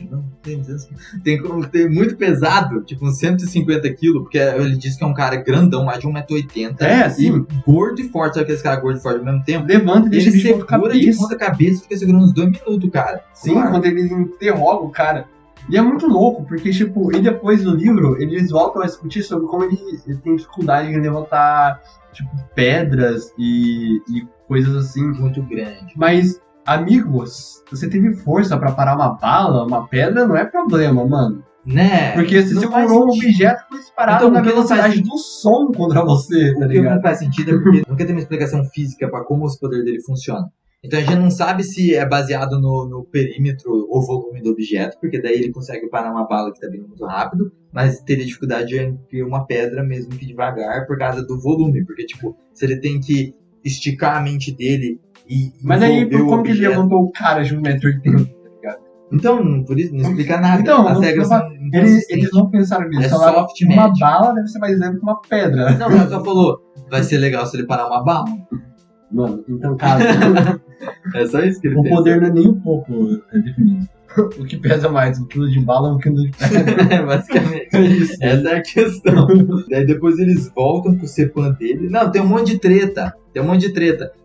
Não, tem 200 quilos. Tem muito pesado, tipo uns 150 quilos, porque ele diz que é um cara grandão, mais de 1,80m. Assim. E gordo e forte, sabe aqueles caras gordo e forte ao mesmo tempo? Levanta e deixa Ele ele de ponta segura de cabeça. ponta cabeça e fica segurando uns 2 minutos, cara. Sim, quando ele interroga o cara. E é muito louco, porque, tipo, e depois do livro, eles voltam a discutir sobre como ele tem dificuldade em levantar, tipo, pedras e coisas assim. Muito grande. Mas, amigos, você teve força pra parar uma bala, uma pedra, não é problema, mano. Né? Porque você Não segurou um faz objeto que foi disparado Então, na o que não velocidade do som contra você, tá O que ligado? não faz sentido é porque nunca tem uma explicação física pra como o poder dele funciona. Então a gente não sabe se é baseado no perímetro ou volume do objeto, porque daí ele consegue parar uma bala que tá vindo muito rápido, mas teria dificuldade de uma pedra mesmo que devagar por causa do volume, porque tipo, se ele tem que esticar a mente dele e Mas aí, envolver o como que ele objeto... levantou o cara de 1,80m? Então, por isso, não explica nada. Então, As regras são eles não pensaram nisso. É Falaram, soft uma magic. bala deve ser mais leve que uma pedra. Não, ela só falou, vai ser legal se ele parar uma bala. Mano, então, cara, É só isso que ele o pensa. poder não é nem um pouco definido. O que pesa mais, 1 quilo de bala ou 1 quilo de pedra? Basicamente. É isso. Essa é a questão. Daí depois eles voltam pro Cepan dele. Não, tem um monte de treta.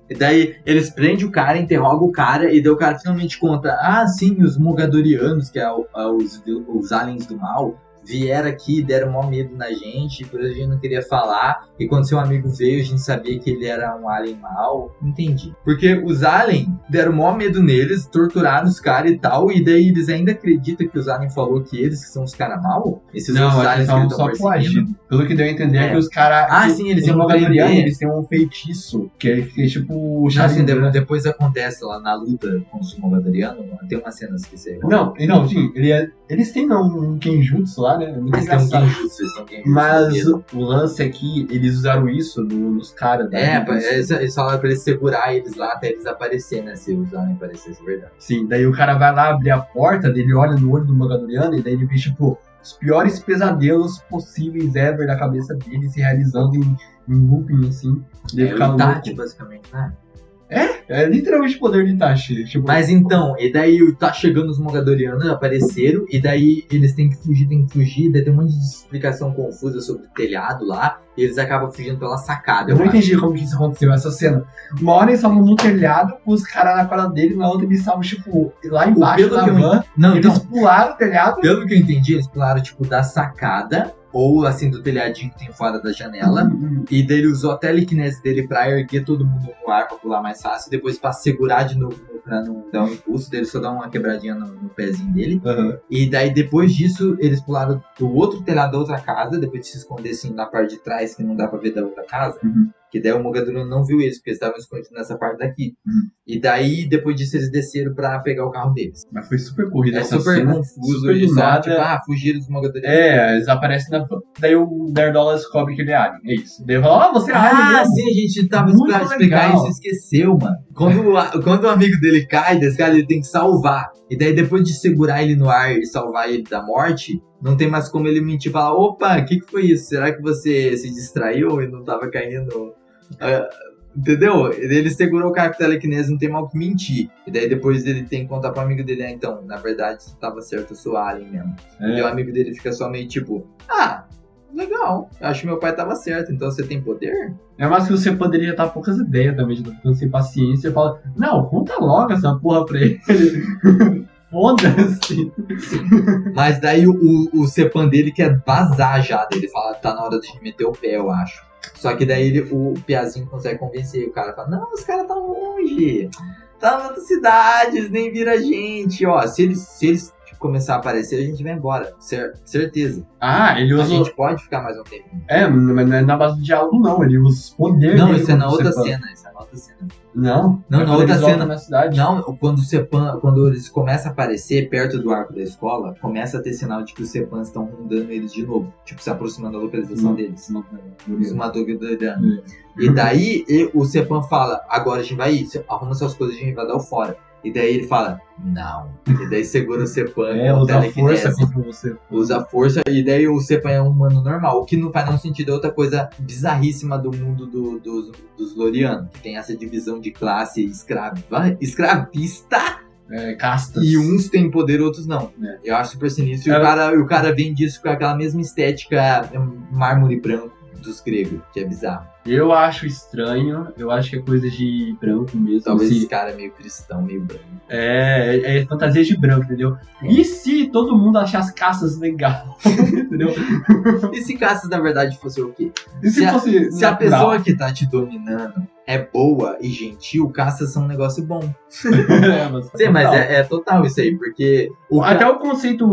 E daí eles prendem o cara, interrogam o cara, e daí o cara finalmente conta: ah, sim, os Mogadorianos, que é os aliens do mal, vieram aqui, deram maior medo na gente, por isso a gente não queria falar. E quando seu amigo veio, a gente sabia que ele era um alien mau. Entendi. Porque os aliens deram maior medo neles, torturaram os caras e tal, e daí eles ainda acreditam que os aliens falou que eles que são os caras maus? Esses Não, outros acho que aliens que estavam eles só estão perseguindo? coagidos. Pelo que deu a entender é É. que os caras... Ah, sim, eles os iam Mogadorianos, prender. eles têm um feitiço, que é tipo... Já assim, Sharingan. depois acontece lá na luta com os Mogadorianos, tem umas cenas que você... Não, sim, eles têm um Kenjutsu lá, né? É muito Eles têm um engraçado. Genjutsu, eles têm um Genjutsu Mas mesmo. o lance aqui, eles usaram isso nos caras. Eles falaram pra eles segurar eles lá até eles aparecerem, né? Se os aliens aparecessem, verdade. Sim, daí o cara vai lá abrir a porta, daí ele olha no olho do Mogadoriano e daí ele vê, tipo, os piores pesadelos possíveis ever da cabeça dele se realizando em looping, assim. Daí É fica o Itachi, louco. basicamente, né? É literalmente o poder de Itachi. Tipo, Mas então, e daí tá chegando os Mogadorianos, apareceram, e daí eles têm que fugir, daí tem um monte de explicação confusa sobre o telhado lá, e eles acabam fugindo pela sacada. eu não acho. entendi como que isso aconteceu, essa cena. Uma hora eles estavam no telhado com os caras na cara dele, na outra eles estavam, tipo, lá embaixo Pelo da que eu van. Não, Eles então, pularam o telhado. pelo que eu entendi, eles pularam, tipo, da sacada, ou assim, do telhadinho que tem fora da janela, e daí ele usou a telecinese dele pra erguer todo mundo no ar pra pular mais fácil, e depois pra segurar de novo pra não dar um impulso, daí ele só dá uma quebradinha no pezinho dele. Aham. E daí depois disso, eles pularam do outro telhado da outra casa, depois de se esconder assim na parte de trás, que não dá pra ver da outra casa. Uhum. Que daí o Mogadoriano não viu eles, porque eles estavam escondidos nessa parte daqui. Uhum. E daí, depois disso, eles desceram pra pegar o carro deles. Mas foi super corrida É essa super cena. confuso, super eles do só, nada. tipo, fugiram dos Mogadorianos. É, eles aparecem na van. Daí o Nerdola descobre que ele é alien. É isso. Daí ele fala, você é alien mesmo. Sim, a gente tava Muito pra explicar legal. isso e esqueceu, mano. Quando o amigo dele cai desse cara, ele tem que salvar. E daí, depois de segurar ele no ar e salvar ele da morte, não tem mais como ele mentir e falar: opa, o que foi isso? Será que você se distraiu e não tava caindo? Entendeu? Ele segurou o cara com telecinese, não tem mal que mentir. E daí depois ele tem que contar pro amigo dele: então, na verdade, você tava certo, eu sou alien mesmo. É. E o amigo dele fica só meio tipo: legal, eu acho que meu pai tava certo, então você tem poder? É mais que você poderia estar poucas ideias também, de ficando sem paciência e fala, não, conta logo essa porra pra ele. Foda-se. Mas daí o Cepan dele quer vazar já. Ele fala: tá na hora de meter o pé, eu acho. Só que daí o Piazinho consegue convencer. O cara fala: não, os caras estão longe. Tá na outra cidade, eles nem viram a gente. Ó, se eles começar a aparecer, a gente vai embora. Certeza. Ah, ele A usa... gente pode ficar mais um tempo. mas não é na base do diálogo, não. Ele usa os poderes Não, dele isso é na como outra Cepan. cena. Isso é na outra cena. Não, Não, é na quando outra eles voltam cena. na cidade. Não, quando eles começam a aparecer perto do arco da escola, começa a ter sinal de que os Cepans estão rondando eles de novo. Tipo, se aproximando da localização deles. Os Mogadorianos. E daí o Cepan fala: agora a gente vai ir, arruma suas coisas, a gente vai dar o fora. E daí ele fala: não. E daí segura o Cepan com usa a telecinese. força contra você. Usa a força, e daí o Cepan é um humano normal. O que não faz nenhum sentido, é outra coisa bizarríssima do mundo dos Lorianos, que tem essa divisão de classe escravista, Castas. e uns têm poder, outros não. É. Eu acho super sinistro. E o cara vem disso com aquela mesma estética mármore branco dos gregos, que é bizarro. Eu acho estranho, eu acho que é coisa de branco mesmo. Talvez se- esse cara é meio cristão, meio branco. É fantasia de branco, entendeu? E se todo mundo achar as caças legal? Entendeu? E se caças, na verdade, fosse o quê? E se fosse Se a natural? pessoa que tá te dominando é boa e gentil, caças são um negócio bom. Sim, mas total. é total isso aí, porque Até o conceito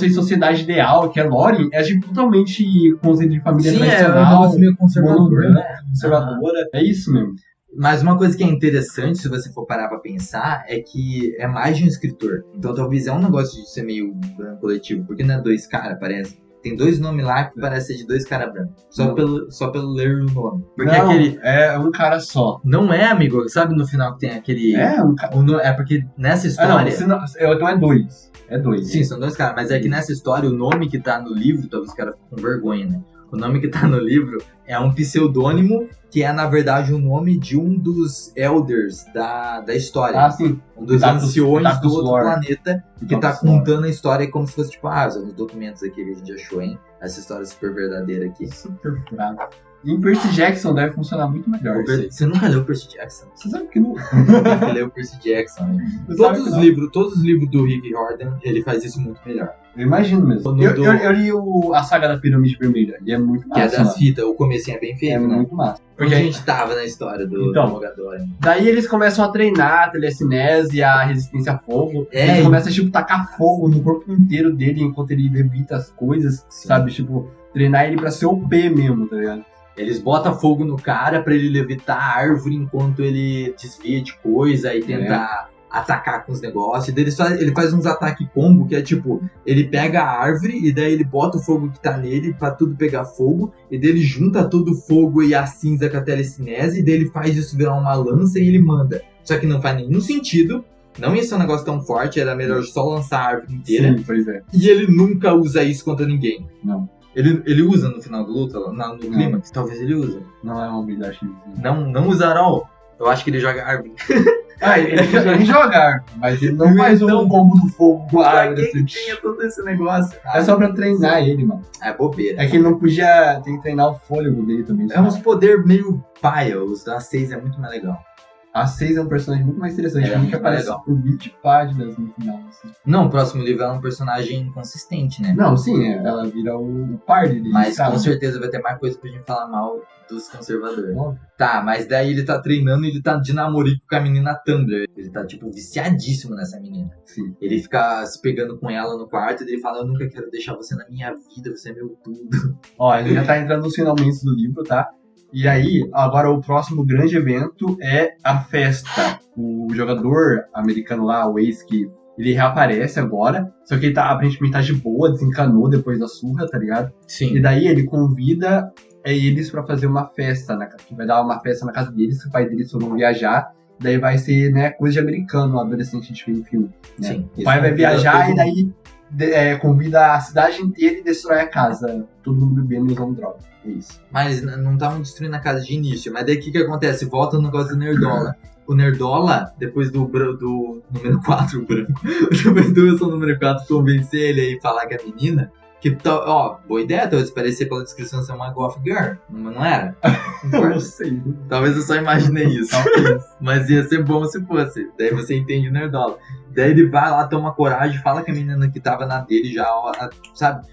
de sociedade ideal, que é Lore, é tipo, totalmente conceito de família sim, é um tradicional, negócio meio conservador, monogâmica, né? conservadora. É isso mesmo. Mas uma coisa que é interessante, se você for parar pra pensar, é que é mais de um escritor. Então talvez é um negócio de ser meio coletivo, porque não é 2 caras, parece. Tem 2 nomes lá que parece ser de 2 caras brancos. Só pelo ler o nome. Porque não, aquele... é um cara só. Não é, amigo. Sabe no final que tem aquele... É um cara. É porque nessa história... Então é 2. É 2. Sim, são 2 caras. Mas é que nessa história, o nome que tá no livro, talvez os caras fiquem com vergonha, né? O nome que tá no livro é um pseudônimo que é, na verdade, o nome de um dos elders da história. Ah, sim. Um dos anciões do outro Lore. planeta que tá contando a história como se fosse, tipo, os documentos aqui que a gente achou, hein? Essa história super verdadeira aqui. Super fraco. E em Percy Jackson deve funcionar muito melhor. Você nunca leu Percy Jackson? Você sabe que não. Tem que ler o Percy Jackson, né? Todos os livros do Rick Riordan, ele faz isso muito melhor. Eu imagino mesmo. Eu li a saga da Pirâmide Vermelha, e é muito massa. Que é das fitas, o comecinho é bem feito, é né? muito massa. Porque a gente tava na história do Então, Mogador. Daí eles começam a treinar a telecinese e a resistência a fogo. É, Eles começam a, tipo, tacar fogo no corpo inteiro dele enquanto ele evita as coisas, sabe? Tipo, treinar ele pra ser OP mesmo, tá ligado? Eles botam fogo no cara pra ele levitar a árvore enquanto ele desvia de coisa e tenta atacar com os negócios. E daí ele faz uns ataques combo, que é tipo, ele pega a árvore e daí ele bota o fogo que tá nele pra tudo pegar fogo. E daí ele junta todo o fogo e a cinza com a telecinese. E daí ele faz isso virar uma lança e ele manda. Só que não faz nenhum sentido. Não ia ser um negócio tão forte, era melhor só lançar a árvore inteira. Sim, pois é. E ele nunca usa isso contra ninguém. Não. Ele usa no final do luta, no clímax? Talvez ele use. Não é uma habilidade. Não usará. Eu acho que ele joga árvore. Ele joga, mas ele não faz um combo do fogo com a árvore. Pra que tinha todo esse negócio? É só pra treinar ele, mano. É bobeira. É que ele não podia... Tem que treinar o fôlego dele também. É uns poder meio paia. Os da 6 é muito mais legal. A 6 é um personagem muito mais interessante. É muito que aparece legal. por 20 páginas no final. Assim. Não, o próximo livro é um personagem consistente, né? Não, sim, ela vira o par dele. Mas sabe? com certeza vai ter mais coisa pra gente falar mal dos conservadores. Óbvio. Tá, mas daí ele tá treinando e ele tá de namorico com a menina Thunder. Ele tá, tipo, viciadíssimo nessa menina. Sim. Ele fica se pegando com ela no quarto e ele fala, eu nunca quero deixar você na minha vida, você é meu tudo. Ó, ele já tá entrando nos finalmente do livro, tá? E aí, agora o próximo grande evento é a festa. O jogador americano lá, o Ace, que ele reaparece agora, só que ele tá, aparentemente tá de boa, desencanou depois da surra, tá ligado? Sim. E daí ele convida eles pra fazer uma festa, que vai dar uma festa na casa deles, que o pai deles vão viajar, daí vai ser, né, coisa de americano, adolescente a gente vê em filme. Né? Sim. O pai vai viajar e daí convida a cidade inteira e destrói a casa, todo mundo bebendo e usando droga. É isso. Mas não estavam destruindo a casa de início. Mas daí o que acontece? Volta no negócio do Nerdola. O Nerdola, depois do número 4, o branco, depois do Wilson número 4 convencer ele aí e falar que é menina, que boa ideia, talvez parecer pela descrição ser uma goth girl, mas não era? Não sei. Talvez eu só imaginei isso. Mas ia ser bom se fosse. Daí você entende o Nerdola. Daí ele vai lá, toma coragem, fala que a menina que tava na dele já, sabe?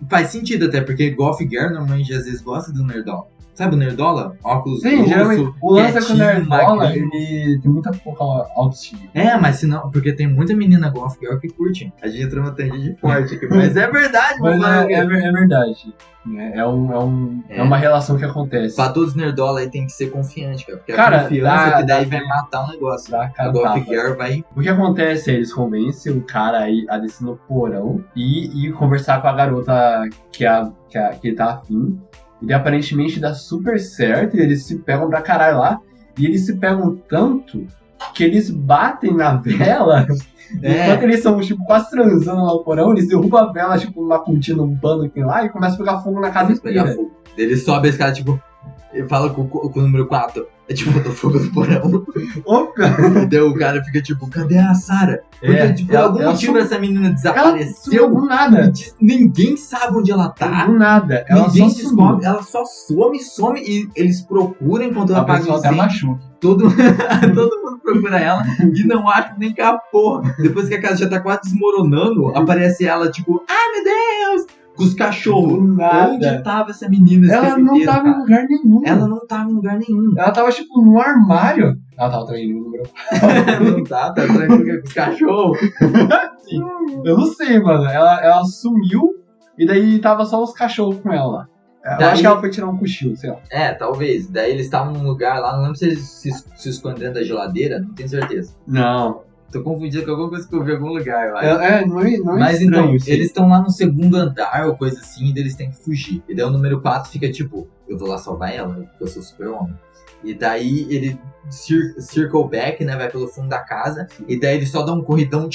Faz sentido até, porque Goth Girl normalmente às vezes gosta do Nerdola. Sabe o Nerdola? Óculos sim, grosso, geralmente. O lance é que o Nerdola, magrinho. ele tem muita pouca autoestima. É, mas se não, porque tem muita menina Goth Girl que curte. A gente entrou numa tangente forte aqui, mas é verdade, Mas mano. é verdade. É uma relação que acontece. Pra todos os Nerdola aí tem que ser confiante, cara. Porque Cara, a confiança que daí vai matar o negócio. A Goth Girl vai... O que acontece é eles convencem o cara a descer no porão e conversar com a garota que ele tá afim. E aparentemente dá super certo e eles se pegam pra caralho lá. E eles se pegam tanto que eles batem na vela. Enquanto eles são, tipo, quase transando lá no porão, eles derrubam a vela, tipo, numa cortina, num pano que tem lá e começam a pegar fogo na casa inteira. Ele sobe esse cara, tipo, ele fala com o número 4. É tipo, botou fogo no porão. Opa! Daí o cara fica tipo, cadê a Sarah? Porque, por algum motivo essa menina desapareceu. Do nada. Ninguém sabe onde ela tá. Do nada. Ninguém se descobre. Ela só some e eles procuram enquanto ela apaga o até machuca. todo mundo procura ela e não acha nem que a porra. Depois que a casa já tá quase desmoronando, aparece ela tipo, ai meu Deus! Com os cachorros. Onde tava essa menina? Ela não tava em lugar nenhum. Ela não tava em lugar nenhum. Ela tava, tipo, no armário. Ela tava traindo o número. Não tá traindo com os cachorros. Sim. Eu não sei, mano. Ela sumiu e daí tava só os cachorros com ela lá. Eu acho que ela foi tirar um cochilo, sei lá. Talvez. Daí eles estavam num lugar lá, não lembro se eles se esconderam da geladeira, não tenho certeza. Não. Tô confundido com alguma coisa que eu vi em algum lugar, eu acho. Não é Mas estranho, então, assim. eles estão lá no segundo andar ou coisa assim, e daí eles têm que fugir. E daí o número 4 fica tipo, eu vou lá salvar ela, porque eu sou super-homem. E daí ele circle back, né, vai pelo fundo da casa, e daí ele só dá um corridão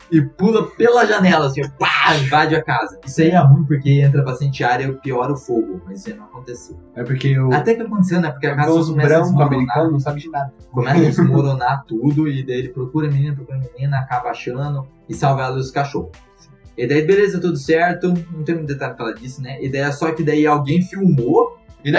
e pula pela janela, assim, pá, invade a casa. Isso aí é ruim porque entra bastante área e piora o fogo, mas isso aí não aconteceu. É porque o... Até que aconteceu, né, porque a casa os começa a brancos desmoronar. americanos não sabem de nada. Começa a desmoronar tudo, e daí ele procura a menina, acaba achando e salva ela dos cachorros. E daí, beleza, tudo certo, não tem muito detalhe pra falar disso, né? E daí é só que daí alguém filmou. E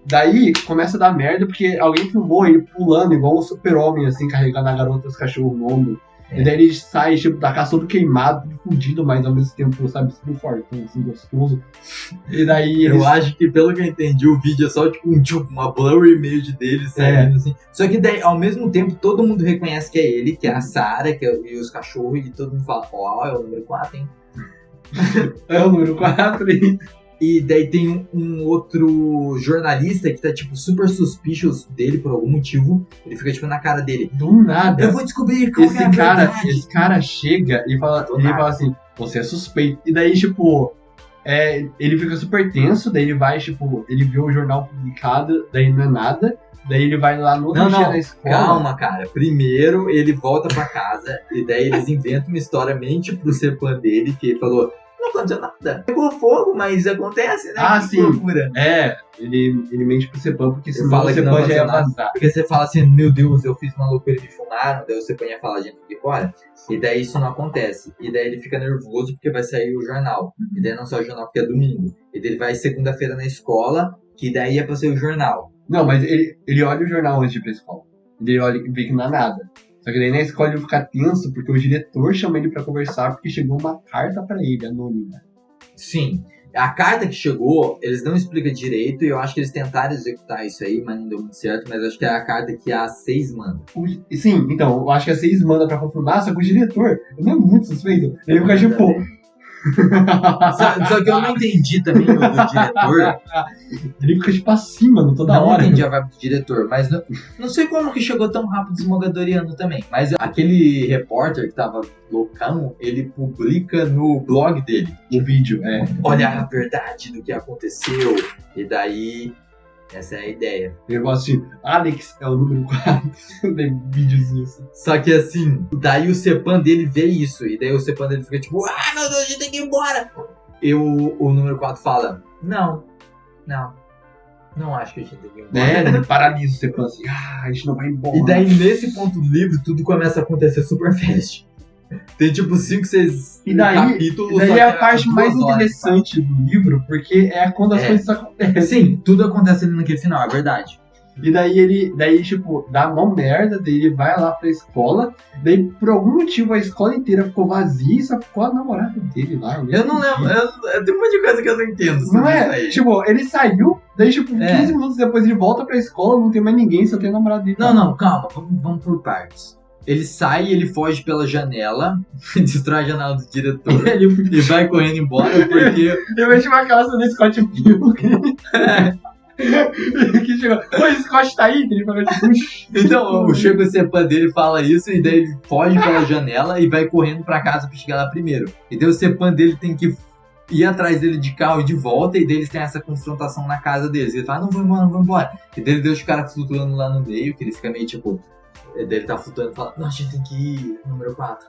daí começa a dar merda porque alguém filmou ele pulando igual um super-homem, assim, carregando a garota e os cachorros no ombro. E daí ele sai, tipo, da casa todo queimado, fudido, mas ao mesmo tempo, sabe, super fortão, assim, gostoso. E daí Eu acho que, pelo que eu entendi, o vídeo é só tipo uma blurry image dele saindo assim. Só que daí, ao mesmo tempo, todo mundo reconhece que é ele, que é a Sarah, e os cachorros, e todo mundo fala, ó, é o número 4, hein? É o número 4, hein? E daí tem um outro jornalista que tá, tipo, super suspicious dele por algum motivo. Ele fica, tipo, na cara dele. Do nada. Eu vou descobrir qual é a verdade. Esse cara chega e fala assim, você é suspeito. E daí, tipo, ele fica super tenso, daí ele vai, tipo, ele vê o jornal publicado, daí não é nada. Daí ele vai lá no outro dia na escola. Calma, cara. Primeiro ele volta pra casa e daí eles inventam uma história, mente pro Cepan dele, que ele falou... Não aconteceu nada. Pegou fogo, mas acontece, né? Ah, que sim. Loucura. Ele mente pro Cepan, porque senão fala o que não Cepan já ia aconteceu vazar. Porque você fala assim, meu Deus, eu fiz uma loucura e me fumaram, daí o Cepan ia falar, gente, fique fora. E daí isso não acontece. E daí ele fica nervoso porque vai sair o jornal. E daí não só o jornal, porque é domingo. E daí ele vai segunda-feira na escola, que daí é pra ser o jornal. Não, mas ele olha o jornal antes de ir pra escola. Ele olha e vê que não é nada. Só que daí na escola ele fica tenso, porque o diretor chama ele pra conversar, porque chegou uma carta pra ele, anônima. Sim, a carta que chegou, eles não explicam direito, e eu acho que eles tentaram executar isso aí, mas não deu muito certo, mas acho que é a carta que a 6 manda. Sim, então, eu acho que a 6 manda pra confirmar, só que o diretor, ele é muito suspeito, ele fica tipo... Só que eu não entendi também do diretor. Ele fica tipo acima, toda não hora. Não entendi a vibe do diretor, mas não sei como que chegou tão rápido Esmogadoriano também. Mas aquele repórter que tava loucão, ele publica no blog dele o vídeo, olha a verdade do que aconteceu. E daí, essa é a ideia. Ele gosta de Alex é o número 4. Tem vídeos disso. Só que assim, daí o Cepan dele vê isso. E daí o Cepan dele fica tipo, ah, meu Deus, a gente tem que ir embora. E o número 4 fala, não acho que a gente tem que ir embora. Ele paralisa o Cepan assim, a gente não vai embora. E daí nesse ponto do livro, tudo começa a acontecer super fast. Tem tipo 5, 6 capítulos. E daí é a parte mais interessante do livro, porque é quando as coisas acontecem. Sim, tudo acontece ali naquele final, é verdade. E daí tipo, dá uma merda, daí ele vai lá pra escola, daí por algum motivo a escola inteira ficou vazia e só ficou a namorada dele lá. Eu não lembro, tem um monte de coisa que eu não entendo. Não é? Tipo, ele saiu, daí tipo, 15 minutos depois ele volta pra escola, não tem mais ninguém, só tem a namorada dele. Não, calma, vamos por partes. Ele sai, ele foge pela janela, destrói a janela do diretor e vai correndo embora porque... Eu vejo uma calça do Scott Pilgrim. Que chegou, o Scott tá aí? Ele falou tipo... Então, chega o Cepan dele, fala isso, e daí ele foge pela janela e vai correndo pra casa pra chegar lá primeiro. E daí o Cepan dele tem que ir atrás dele de carro de volta, e daí eles têm essa confrontação na casa deles. Ele fala, não vou embora. E daí ele deixa o cara flutuando lá no meio, que ele fica meio tipo... Daí ele tá flutuando e fala, não, a gente tem que ir, número 4.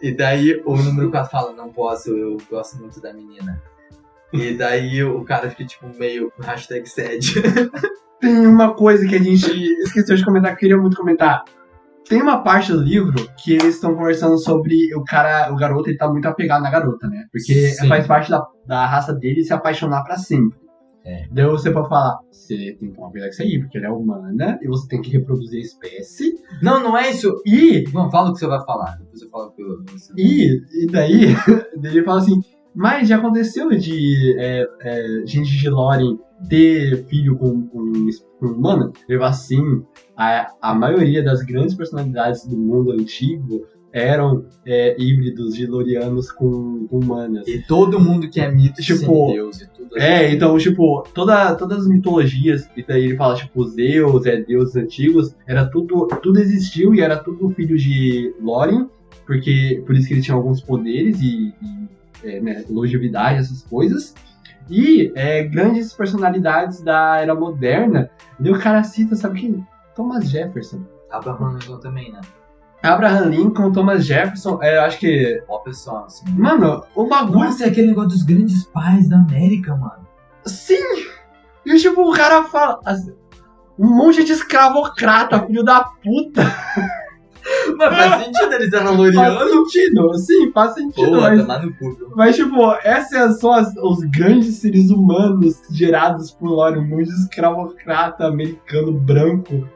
E daí o número 4 fala, não posso, eu gosto muito da menina. E daí o cara fica tipo meio #sad. Tem uma coisa que a gente esqueceu de comentar, que eu queria muito comentar. Tem uma parte do livro que eles estão conversando sobre o garoto, ele tá muito apegado na garota, né? Porque faz parte da raça dele se apaixonar pra sempre. Daí você pode falar, você tem que tomar cuidado com isso aí, porque ela é humana e você tem que reproduzir a espécie. Não é isso. Não, fala o que você vai falar. Depois você fala o que eu... E daí ele fala assim, mas já aconteceu de gente de Lórien ter filho com humana? Ele fala assim, a maioria das grandes personalidades do mundo antigo eram híbridos de Lorianos com humanas. E todo mundo que é mito de Tipo, Deus e tudo. Então, tipo, todas as mitologias, e daí ele fala, tipo, Zeus, deuses antigos, era tudo existiu e era tudo filho de Lórien, porque por isso que ele tinha alguns poderes e né, longevidade, essas coisas. E grandes personalidades da era moderna, e o cara cita, sabe quem? Thomas Jefferson. Abraham Lincoln também, né? Abraham Lincoln, Thomas Jefferson, eu acho que... Ó, pessoal, assim. Mano, o bagulho... Nossa, é aquele negócio dos grandes pais da América, mano. Sim! E tipo, o cara fala... Assim, um monte de escravocrata, filho da puta. Mas faz sentido eles serem Faz Lorianos. sentido, sim, faz sentido. Pô, Mas, tomar no cu, viu? mas tipo, esses são os grandes seres humanos gerados por Lórien, um monte de escravocrata americano branco.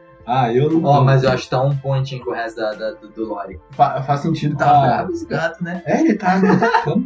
Eu não... Ó, mas eu acho que tá um pontinho com o resto do Lore. Faz sentido. Tá bravo esse gato, né? Ele tá me atacando.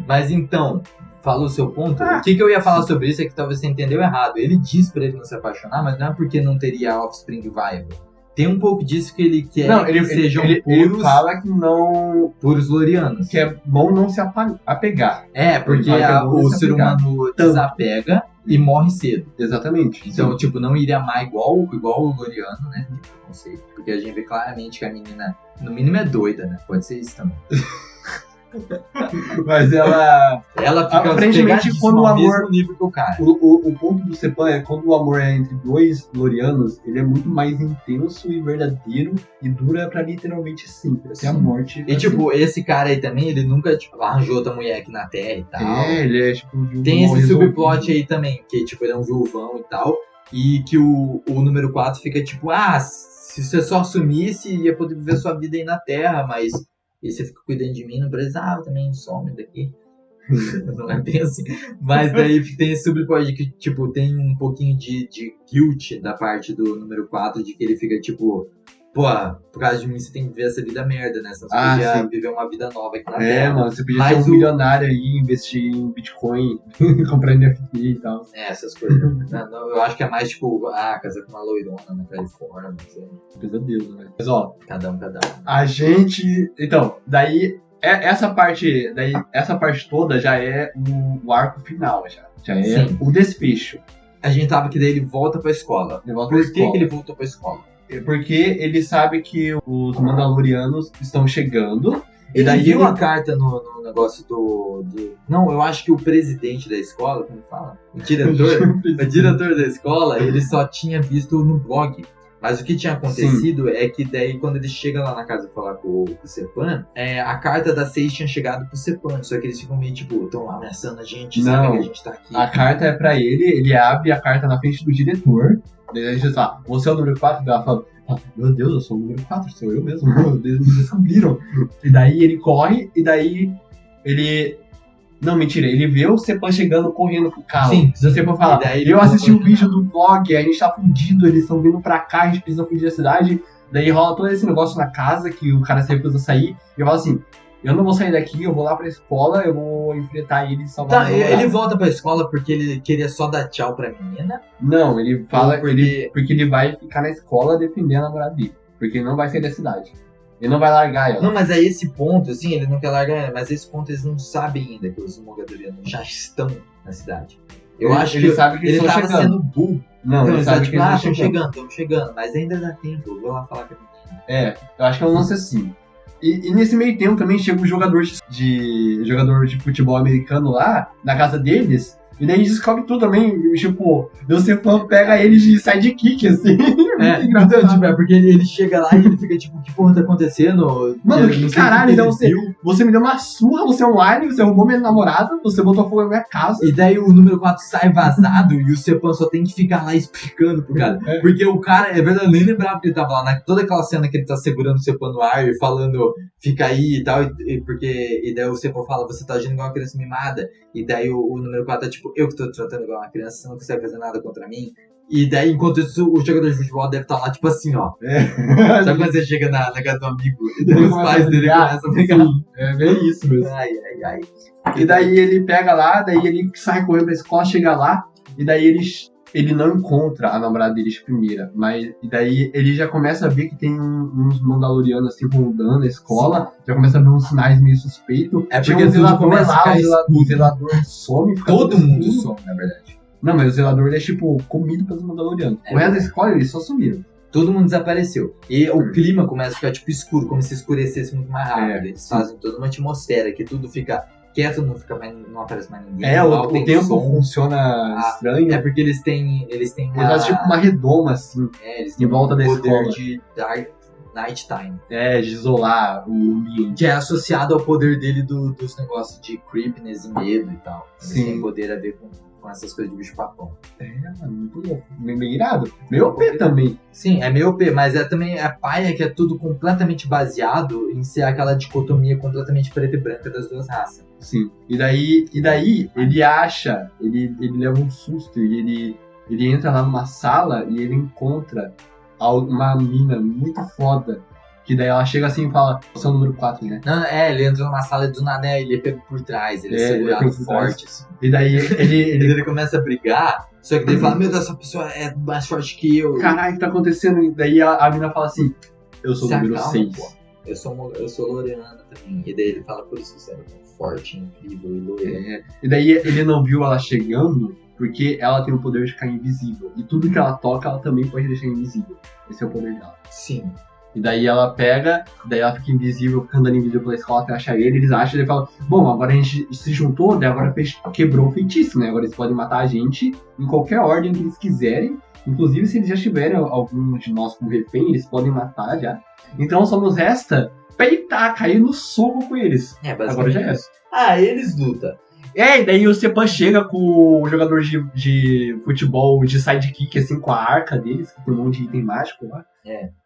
Mas então, fala o seu ponto. O que eu ia falar sobre isso é que talvez você entendeu errado. Ele diz pra ele não se apaixonar, mas não é porque não teria offspring viable. Tem um pouco disso que ele quer que sejam ele fala que não... puros Lorianos. Que é bom não se apegar. Porque Ele fala que é bom o se ser apegar. humano desapega e morre cedo. Exatamente. Então, sim. tipo, não iria amar igual o Loriano, né? Preconceito. Porque a gente vê claramente que a menina, no mínimo, é doida, né? Pode ser isso também. Mas ela Fica aparentemente, quando o ao amor... mesmo nível que o cara. O ponto do Sepan é quando o amor é entre dois Lorianos, ele é muito mais intenso e verdadeiro e dura pra literalmente sempre, até a morte. E tipo, esse cara aí também, ele nunca tipo, arranjou outra mulher aqui na Terra e tal. Ele é tipo de um Tem esse resolvido. subplot aí também, que tipo, ele é um viuvão e tal. E que o número 4 fica tipo, se você só sumisse, ia poder viver sua vida aí na Terra, mas... E você fica cuidando de mim, não precisava também, some daqui. Não é bem assim. Mas daí tem esse subplot que, tipo, tem um pouquinho de guilt da parte do número 4, de que ele fica, tipo, pô, por causa de mim você tem que viver essa vida merda, né? Senão você podia sim. viver uma vida nova aqui na Terra. Mano, você podia Mas ser um milionário aí, investir em Bitcoin, comprar NFT e tal. Essas coisas. Não, eu acho que é mais, tipo, casar com uma loirona na Califórnia, não sei. Pesadelo, né? Mas, ó, Cada um. a gente... Então, daí... Essa parte toda já é o arco final, já é Sim. o desfecho. A gente tava que daí ele volta pra escola. Ele volta pra Por que escola. ele voltou pra escola? Porque ele sabe que os Mandalorianos estão chegando. E Ele daí viu ele... a carta no negócio do... Não, eu acho que o presidente da escola, como fala? O diretor da escola, ele só tinha visto no blog. Mas o que tinha acontecido é que daí quando ele chega lá na casa pra falar com o Sepan, a carta da 6 tinha chegado pro Sepan, só que eles ficam meio tipo, estão ameaçando a gente, sabe que a gente tá aqui. A carta é pra ele abre a carta na frente do diretor, daí a gente fala, você é o número 4? Daí ela fala, meu Deus, eu sou o número 4, sou eu mesmo, eles descobriram. E daí ele corre, e daí ele... Não, mentira, ele vê o Sepan chegando correndo pro carro. Sim, O Sepan fala, e daí ele eu assisti o correndo. vídeo do vlog, a gente tá fudido, eles estão vindo pra cá, a gente precisa fugir da cidade. Daí rola todo esse negócio na casa, que o cara se recusa a sair, e eu falo assim, eu não vou sair daqui, eu vou lá pra escola, eu vou enfrentar ele e salvar Tá, meu namorado. ele volta pra escola porque ele queria só dar tchau pra menina? Não, ele fala Porque- porque ele vai ficar na escola defender a namorada dele. Porque ele não vai sair da cidade. Ele não vai largar ela. Não, mas é esse ponto, assim, ele não quer largar ela, mas esse ponto eles não sabem ainda que os Mogadorianos já estão na cidade. Eu acho que ele sabe que ele eles estão tava chegando. sendo burro. Não, Então ele ele tá sabe tipo, que eles estão estão chegando. chegando, mas ainda dá tempo, eu vou lá falar com a menina. Eu acho que é um lance assim. E nesse meio tempo também chega um jogador de futebol americano lá, na casa deles, e daí descobre tudo também, tipo, o Sepan pega ele de sidekick, assim. Muito engraçado. Então, tipo, é porque ele chega lá e ele fica tipo, que porra tá acontecendo? Mano, Eu que não sei caralho, o então ele viu. você me deu uma surra, você é online, você roubou minha namorada, você botou fogo na minha casa. E daí o número 4 sai vazado e o Sepan só tem que ficar lá explicando pro cara. Porque o cara, é verdade, eu nem lembrava que ele tava lá. Toda aquela cena que ele tá segurando o Sepan no ar e falando, fica aí e tal. E daí o Sepan fala, você tá agindo igual uma criança mimada. E daí o número 4 é tipo, eu que tô tratando igual uma criança, você não consegue fazer nada contra mim. E daí, enquanto isso, o jogador de futebol deve estar lá, tipo assim, ó. Sabe quando você chega na casa do amigo e daí os pais dele começam a pegar? É bem isso mesmo. Ai. E daí ele pega lá, daí ele sai correndo pra escola, chega lá, e daí ele ele não encontra a namorada dele de primeira, mas e daí ele já começa a ver que tem uns Mandalorianos assim rondando a escola, já começa a ver uns sinais meio suspeitos. É Tinha porque um tudo zelador começa a lá, ficar o zelador some, fica Todo tudo mundo escuro. some, na verdade. Não, mas o zelador ele é tipo comido pelos Mandalorianos. É O resto da verdade. escola eles só sumiram. Todo mundo desapareceu. E o clima começa a ficar tipo escuro, como se escurecesse muito mais rápido. Eles fazem toda uma atmosfera que tudo fica quieto, não aparece mais ninguém. O tem tempo som. funciona estranho. É porque eles têm Eles fazem tipo uma redoma assim, eles em têm volta um da poder escola. de dark nighttime. De isolar o ambiente. Que é associado ao poder dele dos negócios de creepiness e medo e tal. Eles Sim. têm poder a ver com essas coisas de bicho papão. Muito louco, meio irado. Meio OP também. Sim, é meio OP, mas é também a paia que é tudo completamente baseado em ser aquela dicotomia completamente preta e branca das duas raças. Sim. E daí ele acha, ele leva um susto e ele entra lá numa sala e ele encontra uma mina muito foda. Que daí ela chega assim e fala, você é o número 4, né? Não, ele entra numa sala e do nada ele é pego por trás, ele é segurado ele é pego por trás. forte. Assim. E daí Ele começa a brigar, só que daí ele fala, meu Deus, essa pessoa é mais forte que eu. caralho, o que tá acontecendo? E daí a mina fala assim, eu sou o Se número acalma, 6. pô. Eu sou Loreana também. E daí ele fala, por isso você é tão forte, incrível e loira. E daí ele não viu ela chegando porque ela tem o poder de ficar invisível. E tudo que ela toca, ela também pode deixar invisível. Esse é o poder dela. Sim. E daí ela pega, daí ela fica invisível, fica andando invisível pela escola até achar ele, eles acham, ele fala, bom, agora a gente se juntou, daí agora quebrou o feitiço, né? Agora eles podem matar a gente em qualquer ordem que eles quiserem. Inclusive, se eles já tiverem algum de nós como refém, eles podem matar já. Então só nos resta peitar, cair no soco com eles. Basicamente. Agora já é. Ah, eles lutam. E daí o Stepan chega com o jogador de futebol de sidekick, assim, com a arca deles, que tem um monte de item mágico lá.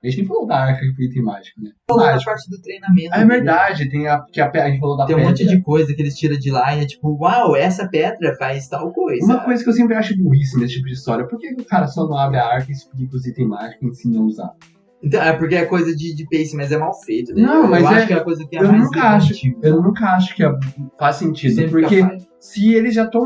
A gente nem falou da arca que foi item mágico, né? Falou da parte do treinamento. É verdade, tem a gente falou da Tem pedra. um monte de coisa que eles tiram de lá e é tipo, uau, essa pedra faz tal coisa. Uma coisa que eu sempre acho burrice nesse tipo de história, por que o cara só não abre a arca e explica os itens mágicos e ensina a usar? Então, é porque é coisa de pace, mas é mal feito. Né? Não, mas eu é- acho que é a coisa que é Eu mais nunca acho que inventiva. faz sentido, Sempre porque capaz, se eles já estão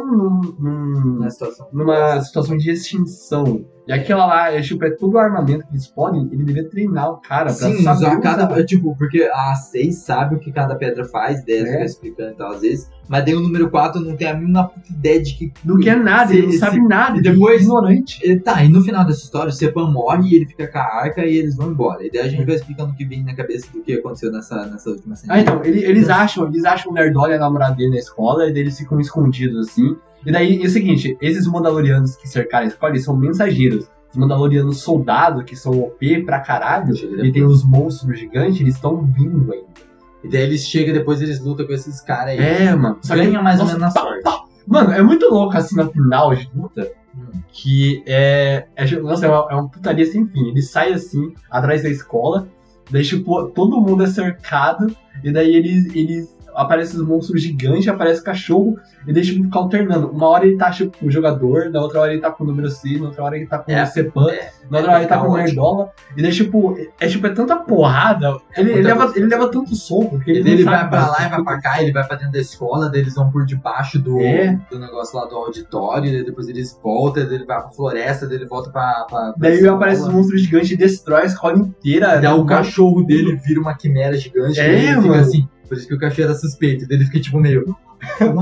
na situação. numa situação de extinção, e aquela lá é todo o armamento que eles podem, ele deveria treinar o cara pra Sim, saber usar usar. cada. Tipo, porque a 6 sabe o que cada pedra faz, 10 fica explicando e tal, às vezes. Mas daí o número 4 não tem a mínima puta ideia de que. Não quer nada, ele não sabe nada, e ele é depois- ignorante. Tá, e no final dessa história, o Sepan morre e ele fica com a arca e eles vão embora. E daí a gente vai explicando o que vem na cabeça do que aconteceu nessa última cena. Então, eles acham o Nerdola e a namorada dele na escola, e daí eles ficam escondidos assim. E daí é o seguinte, esses Mandalorianos que cercaram a escola, eles são mensageiros. Os Mandalorianos soldados, que são OP pra caralho, e tem os monstros gigantes, eles estão vindo ainda. E daí eles chegam depois eles lutam com esses caras aí. Mano. Só que, Ganha mais ou nossa, menos na sorte. Mano, é muito louco assim na final de luta, que nossa, é uma putaria sem fim. Ele sai assim, atrás da escola, daí tipo, todo mundo é cercado, e daí eles aparecem os monstros gigantes, aparece o cachorro, e deixa tipo, ficar alternando. Uma hora ele tá tipo, com o jogador, na outra hora ele tá com o número 6, na outra hora ele tá com o Sepan, na outra hora ele tá com o Nerdola, e daí tipo, é tanta porrada, ele leva tanto soco, que ele, Ele não vai sabe pra mais. lá e vai pra cá, ele vai pra dentro da escola, daí eles vão por debaixo do negócio lá do auditório, daí depois eles voltam, daí ele vai pra floresta, daí ele volta pra Daí escola. aparece os monstros gigantes e destrói a escola inteira. Daí o cachorro dele vira uma quimera gigante, É, ele fica mano. assim, por isso que o cachorro era suspeito, daí ele fica tipo meio...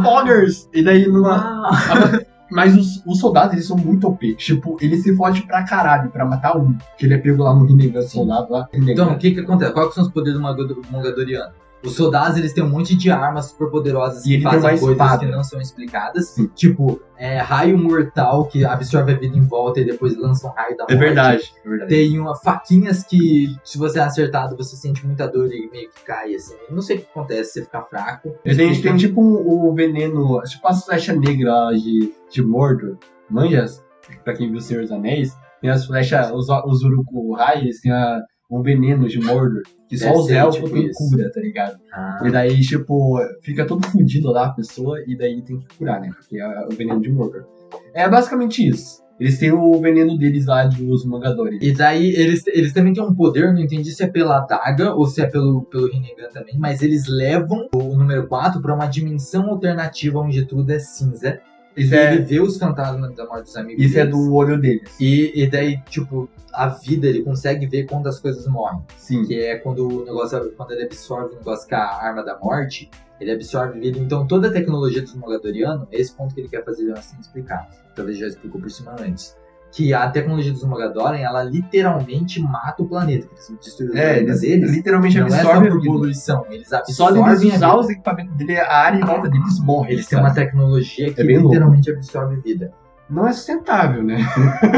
Poggers! E daí numa. "Uau." Mas os soldados, eles são muito OP. Tipo, ele se fode pra caralho pra matar um. Que ele é pego lá no Rinnegan, soldado lá. Então, o que acontece? Quais que são os poderes do Mogadoriano? Os soldados, eles têm um monte de armas super poderosas E que ele tem fazem uma coisas espada. que não são explicadas. Sim. Tipo, raio mortal que absorve a vida em volta e depois lança um raio da morte. É verdade. Tem faquinhas que, se você é acertado, você sente muita dor e meio que cai, assim. Não sei o que acontece, você fica fraco. Tem tipo o veneno, tipo as flechas negras lá de Mordor. Manjas? Pra quem viu o Senhor dos Anéis. Tem as flechas, os Uruk-hai, eles têm um veneno de Mordor. Que só Deve os ser, elfos tipo tem isso. cura, tá ligado? Ah, E daí, tipo, fica todo fundido lá a pessoa e daí tem que curar, né? Porque é o veneno de Mordor. É basicamente isso. Eles têm o veneno deles lá dos Mangadores. E daí, eles também têm um poder, não entendi se é pela adaga ou se é pelo Rinnegan também, mas eles levam o número 4 pra uma dimensão alternativa onde tudo é cinza. Isso ele vê os fantasmas da morte dos amigos Isso deles. é do olho deles. E daí, tipo, a vida, ele consegue ver quando as coisas morrem. Sim. Que é quando o negócio, quando ele absorve o negócio com a arma da morte, ele absorve vida. Então toda a tecnologia do Esmagadoriano, é esse ponto que ele quer fazer assim explicar. Talvez já explicou por cima antes. Que a tecnologia do Esmagadorian, ela literalmente mata o planeta. Eles destruem o planeta deles. Literalmente Não é só absorve por a vida. poluição, eles Só absorvem deles a usar vida. os equipamentos dele, a área em volta deles morre. Eles têm uma tecnologia que É bem louco. literalmente absorve vida. Não é sustentável, né?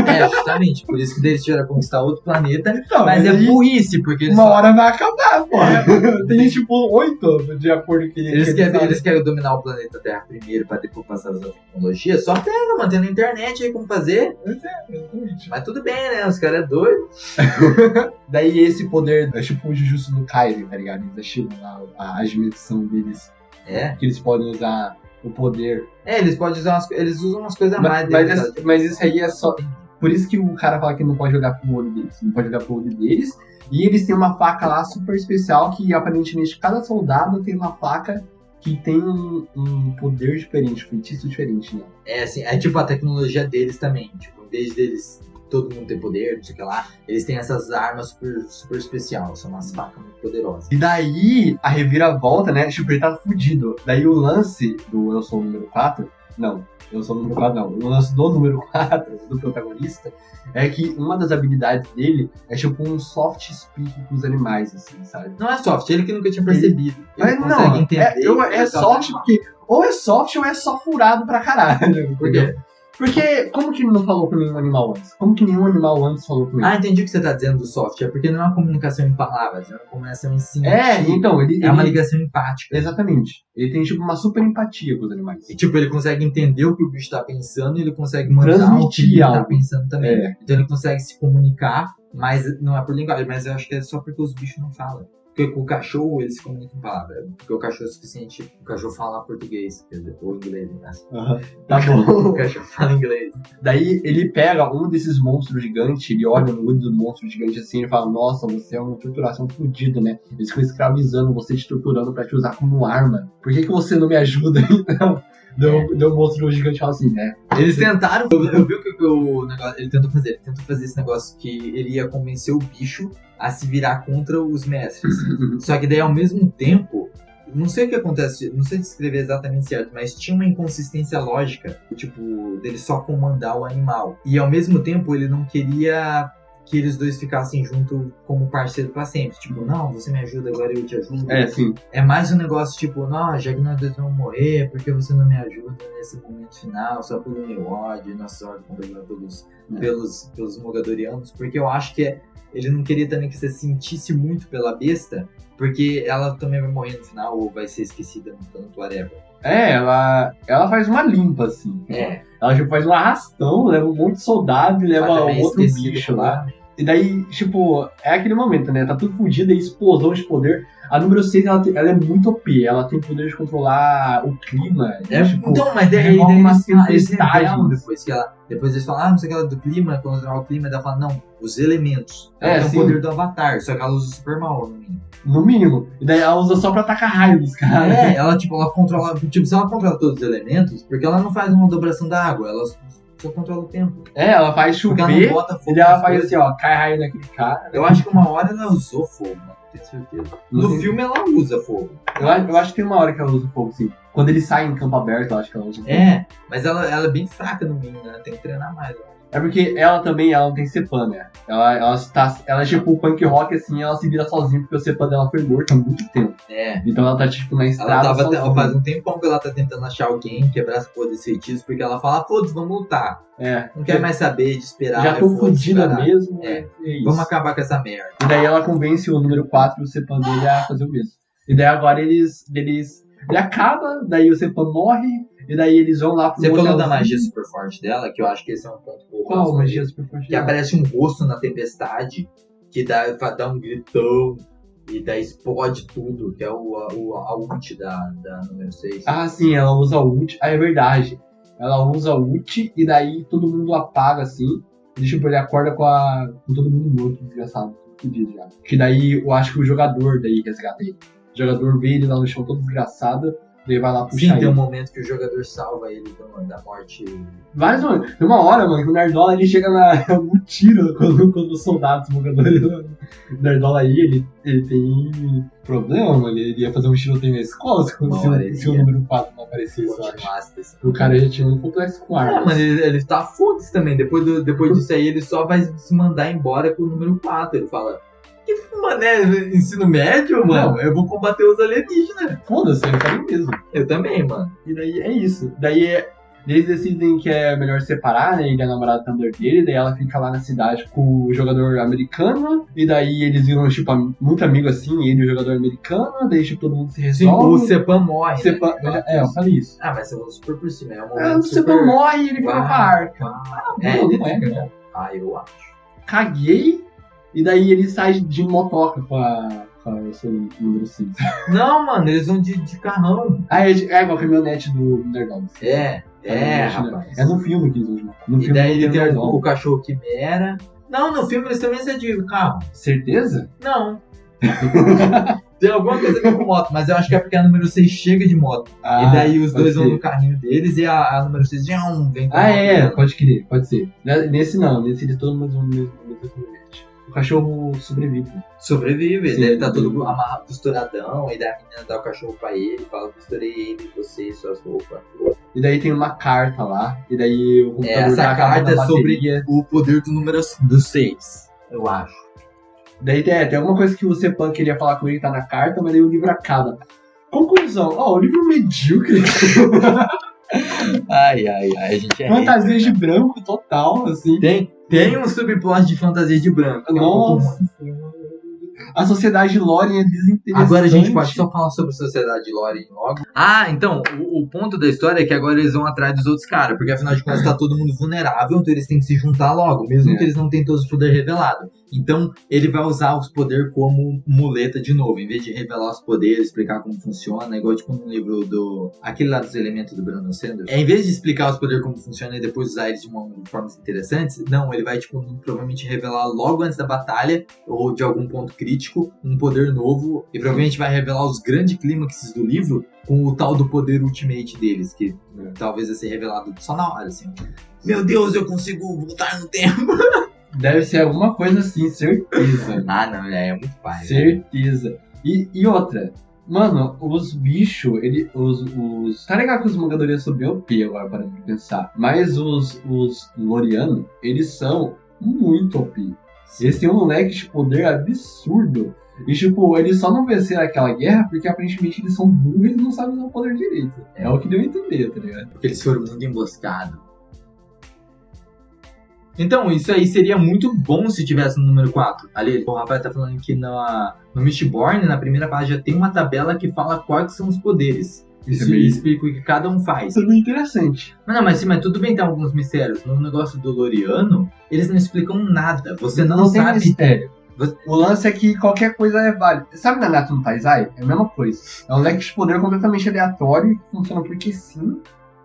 É, justamente. Por isso que eles tiveram a conquistar outro planeta. Então, Mas é aí, burrice, porque eles uma falam- hora vai acabar, pô. Tem tipo 8 de acordo com Eles querem dominar o planeta Terra primeiro pra depois passar as tecnologias. Só pega, mantém na internet aí como fazer. Exatamente. Mas tudo bem, né? Os caras é doido. Daí esse poder é tipo o Jujutsu do Kaisen, tá ligado? Eles acham lá a dimensão deles, É. que eles podem usar o poder. É, eles podem usar eles usam umas coisas a mais. Mas isso aí é só... Por isso que o cara fala que não pode jogar pro olho deles. Não pode jogar pro olho deles. E eles têm uma faca lá super especial que aparentemente cada soldado tem uma faca que tem um poder diferente, um feitiço diferente, né? É assim, é tipo a tecnologia deles também. Tipo, em vez deles todo mundo ter poder, não sei o que lá, eles têm essas armas super, super especiais. São umas facas muito poderosas. E daí, a reviravolta, né? Tipo, ele tá fudido. Daí o lance do Eu Sou o Número 4... Não, Eu Sou o Número 4 não. O lance do número 4, do protagonista, é que uma das habilidades dele é tipo um soft speak com os animais, assim, sabe? Não é soft, ele que nunca tinha percebido. Ele Mas consegue não, entender. é soft porque... Ou é soft ou é só furado pra caralho. Por quê? Porque, como que ele não falou com nenhum animal antes? Como que nenhum animal antes falou com ele? Ah, entendi o que você tá dizendo do soft. É porque não é uma comunicação em palavras, é uma comunicação em sentir. Então, ele... É uma ligação empática. Exatamente. Ele tem, tipo, uma super empatia com os animais. E, tipo, ele consegue entender o que o bicho tá pensando e ele consegue mandar o que Transmitir ele tá algo. pensando também. É. Então ele consegue se comunicar, mas não é por linguagem, mas eu acho que é só porque os bichos não falam. Porque com o cachorro eles se comunicam em palavras. Porque o cachorro é suficiente, o cachorro fala português, quer dizer, ou inglês, né? Tá bom. O cachorro fala inglês. Daí ele pega um desses monstros gigantes, ele olha no olho do monstro gigante assim e fala: Nossa, você é uma torturação fodida, né? Eles ficam escravizando você, te torturando pra te usar como arma. Por que você não me ajuda então? Deu o monstro gigante e fala assim, né? Eles tentaram, eu vi o que o negócio, ele tentou fazer. Ele tentou fazer esse negócio que ele ia convencer o bicho a se virar contra os mestres. Só que daí ao mesmo tempo, não sei o que acontece, não sei descrever exatamente certo, mas tinha uma inconsistência lógica, tipo, dele só comandar o animal. E ao mesmo tempo ele não queria que eles dois ficassem juntos como parceiro pra sempre. Tipo, não, você me ajuda, agora eu te ajudo. É, sim. É mais um negócio tipo, não, já que nós dois vamos morrer, por que você não me ajuda nesse momento final, só pelo meu ódio, nossa ódio pelos Mogadorianos? Porque eu acho que ele não queria também que você sentisse muito pela besta, porque ela também vai morrer no final ou vai ser esquecida no tanto, whatever. É, ela faz uma limpa, assim. É. Ela tipo, faz um arrastão, leva um monte de soldado e leva Ela também é outro esquecida bicho lá. lá. E daí, tipo, é aquele momento, né? Tá tudo fudido, aí explosão de poder. A número 6, ela é muito OP. Ela tem poder de controlar o clima. É, tipo, então, mas daí revolve umas eles tempestades. revelam depois eles falam, não sei o que ela do clima, controlar o clima, ela fala, não, os elementos. Ela tem sim. o poder do Avatar, só que ela usa super mal, no mínimo. No mínimo. E daí ela usa só pra atacar raio dos caras. É, ela controla, tipo, se ela controla todos os elementos, porque ela não faz uma dobração da água, ela só controla o tempo. É, ela faz Porque ela não chover. bota fogo. E daí ela nas faz coisas. assim, ó, cai raio naquele cara. Eu acho que uma hora ela usou fogo, não tenho certeza. Não No tem- filme ela usa fogo. Eu acho que tem uma hora que ela usa fogo, sim. Quando ele sai em campo aberto, eu acho que ela usa fogo. É, mas ela é bem fraca no mínimo, né? Tem que treinar mais. Eu acho. É porque ela também, ela não tem Cepan, né? Ela é tipo o punk rock, assim, ela se vira sozinha, porque o Cepan dela foi morto há muito tempo. É. Então ela tá, tipo, na Ela estrada tava sozinha. faz um tempão que ela tá tentando achar alguém, quebrar essa porra desse feitiço, porque ela fala, foda-se, vamos lutar. É. Não quer mais saber de esperar. Já tô foda-se, fodida esperar. mesmo. É. É isso. Vamos acabar com essa merda. E daí ela convence o número 4 e o Cepan dele a fazer o mesmo. E daí agora ele acaba, daí o Cepan morre, e daí eles vão lá pro Você falou da motelzinho. magia super forte dela, que eu acho que esse é um ponto que eu Qual gosto magia dele. super forte? Que aparece um rosto na tempestade, que dá um gritão, e daí explode tudo, que é a ult da número 6. Ah, sim, ela usa o ult. Ah, é verdade. Ela usa o ult e daí todo mundo apaga assim. E tipo, ele acorda com todo mundo morto, desgraçado. Fudido já. Que daí eu acho que o jogador daí resgata ele. O jogador vê ele lá no chão todo desgraçado. Daí vai lá puxar Sim, tem ele. um momento que o jogador salva ele da morte. Vários momentos. Tem uma hora, mano, que o Nerdola ele chega no tiro quando os soldados, os jogadores. O Nerdola aí, ele tem problema, mano. Ele ia fazer um tiroteio na escola se o número 4 não aparecesse, eu acho. O cara já tinha um complexo com armas. Mas ele tá foda-se também. Depois disso aí, ele só vai se mandar embora com o número 4. Ele fala: que mané, ensino médio, mano? Eu vou combater os alienígenas. Foda-se, ele faria mesmo. Eu também, mano. E daí é isso. Daí eles decidem que é melhor separar, né? Ele é a namorada Tumblr dele, daí ela fica lá na cidade com o jogador americano, e daí eles viram, tipo, muito amigo assim, ele e o jogador americano, daí tipo, todo mundo se resolve. Sim, o Sepan morre. Eu falei isso. Ah, mas você falou super por cima. É um O momento Sepan morre e ele fica com a arca. Eu acho. Caguei, e daí ele sai de motoca com o seu número 6. Não, mano, eles vão de carrão. É igual a caminhonete do Nerdola. Rapaz. É no filme que eles usam. No E filme daí ele tem Nerdola. o cachorro quimera. Não, no filme eles também se de carro. Certeza? Não. Tem alguma coisa a ver com moto, mas eu acho que é porque a número 6 chega de moto. E daí os dois vão no carrinho deles e a número 6 vem com moto. Pode crer, pode ser. Nesse não, nesse eles todo mundo vão no mesmo caminhonete. O cachorro sobrevive. Sobrevive, Sim, ele tá sobrevive. todo amarrado, costuradão, e daí a menina dá o cachorro pra ele, fala: costurei ele, você e suas roupas. E daí tem uma carta lá, e daí o computador Essa tá acabando carta a é sobre bateria. o poder do número do 6, eu acho. Daí tem alguma coisa que o Sepan queria falar com ele que tá na carta, mas daí o livro acaba. Conclusão, o livro medíocre. Ai, a gente é Fantasia de branco total, assim. Tem um subplot de fantasia de branco. Nossa. A sociedade Lore é desinteressante. Agora a gente pode só falar sobre sociedade Lore logo. Então, o ponto da história é que agora eles vão atrás dos outros caras, porque afinal de contas tá todo mundo vulnerável, então eles têm que se juntar logo, mesmo que eles não tenham todos os poderes revelados. Então, ele vai usar os poderes como muleta de novo, em vez de revelar os poderes, explicar como funciona, igual tipo no livro aquele lá dos elementos do Brandon Sanderson. Em vez de explicar os poderes como funciona e depois usar eles de formas interessantes, não, ele vai tipo provavelmente revelar logo antes da batalha, ou de algum ponto crítico, um poder novo, e provavelmente vai revelar os grandes clímaxes do livro com o tal do poder ultimate deles, que talvez vai ser revelado só na hora, assim. Meu Deus, eu consigo voltar no tempo! Deve ser alguma coisa assim, certeza. Não, é muito pai. Certeza. E outra, mano, os bichos, tá ligado que os mangadores são bem OP agora, para de pensar. Mas os Lorianos, eles são muito OP. Eles têm um leque de poder absurdo. E, tipo, eles só não venceram aquela guerra porque aparentemente eles são burros e eles não sabem usar o poder direito. É o que deu a entender, tá ligado? Porque eles foram muito emboscados. Então, isso aí seria muito bom se tivesse no número 4. Ali, o rapaz tá falando que no Mistborn, na primeira página, tem uma tabela que fala quais são os poderes. Isso explica o que cada um faz. Isso é muito interessante. Mas tudo bem, tem alguns mistérios. No negócio do Loriano, eles não explicam nada. Você não sabe. Tem mistério. O lance é que qualquer coisa é válida. Sabe Nanatsu no Taizai? É a mesma coisa. É um leque de poder completamente aleatório que funciona porque sim.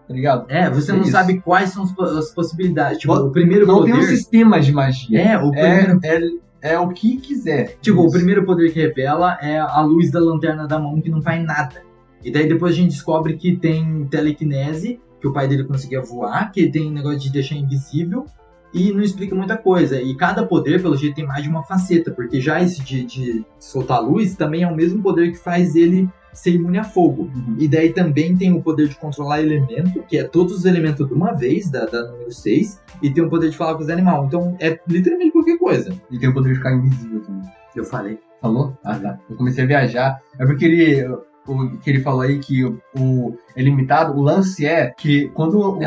Tá ligado? Você não sabe quais são as possibilidades. Tipo, o primeiro não poder... tem um sistema de magia. O primeiro... É o que quiser. Tipo, o primeiro poder que revela é a luz da lanterna da mão que não faz nada. E daí depois a gente descobre que tem telecinese, que o pai dele conseguia voar, que tem negócio de deixar invisível, e não explica muita coisa. E cada poder, pelo jeito, tem mais de uma faceta, porque já esse de soltar luz também é o mesmo poder que faz ele ser imune a fogo. E daí também tem o poder de controlar elemento, que é todos os elementos de uma vez, da número 6, e tem o poder de falar com os animais. Então é literalmente qualquer coisa. E tem o poder de ficar invisível também. Eu falei. Falou? Tá. Eu comecei a viajar. É porque ele falou aí que é limitado. O lance é que quando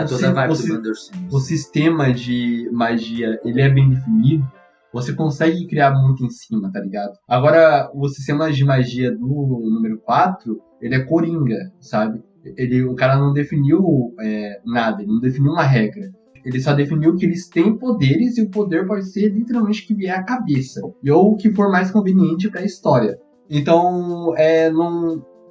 o sistema de magia ele é bem definido, você consegue criar muito em cima, tá ligado? Agora, o sistema de magia do número 4, ele é coringa, sabe? O cara não definiu nada, ele não definiu uma regra. Ele só definiu que eles têm poderes e o poder pode ser literalmente o que vier à cabeça. Ou o que for mais conveniente pra história. Então,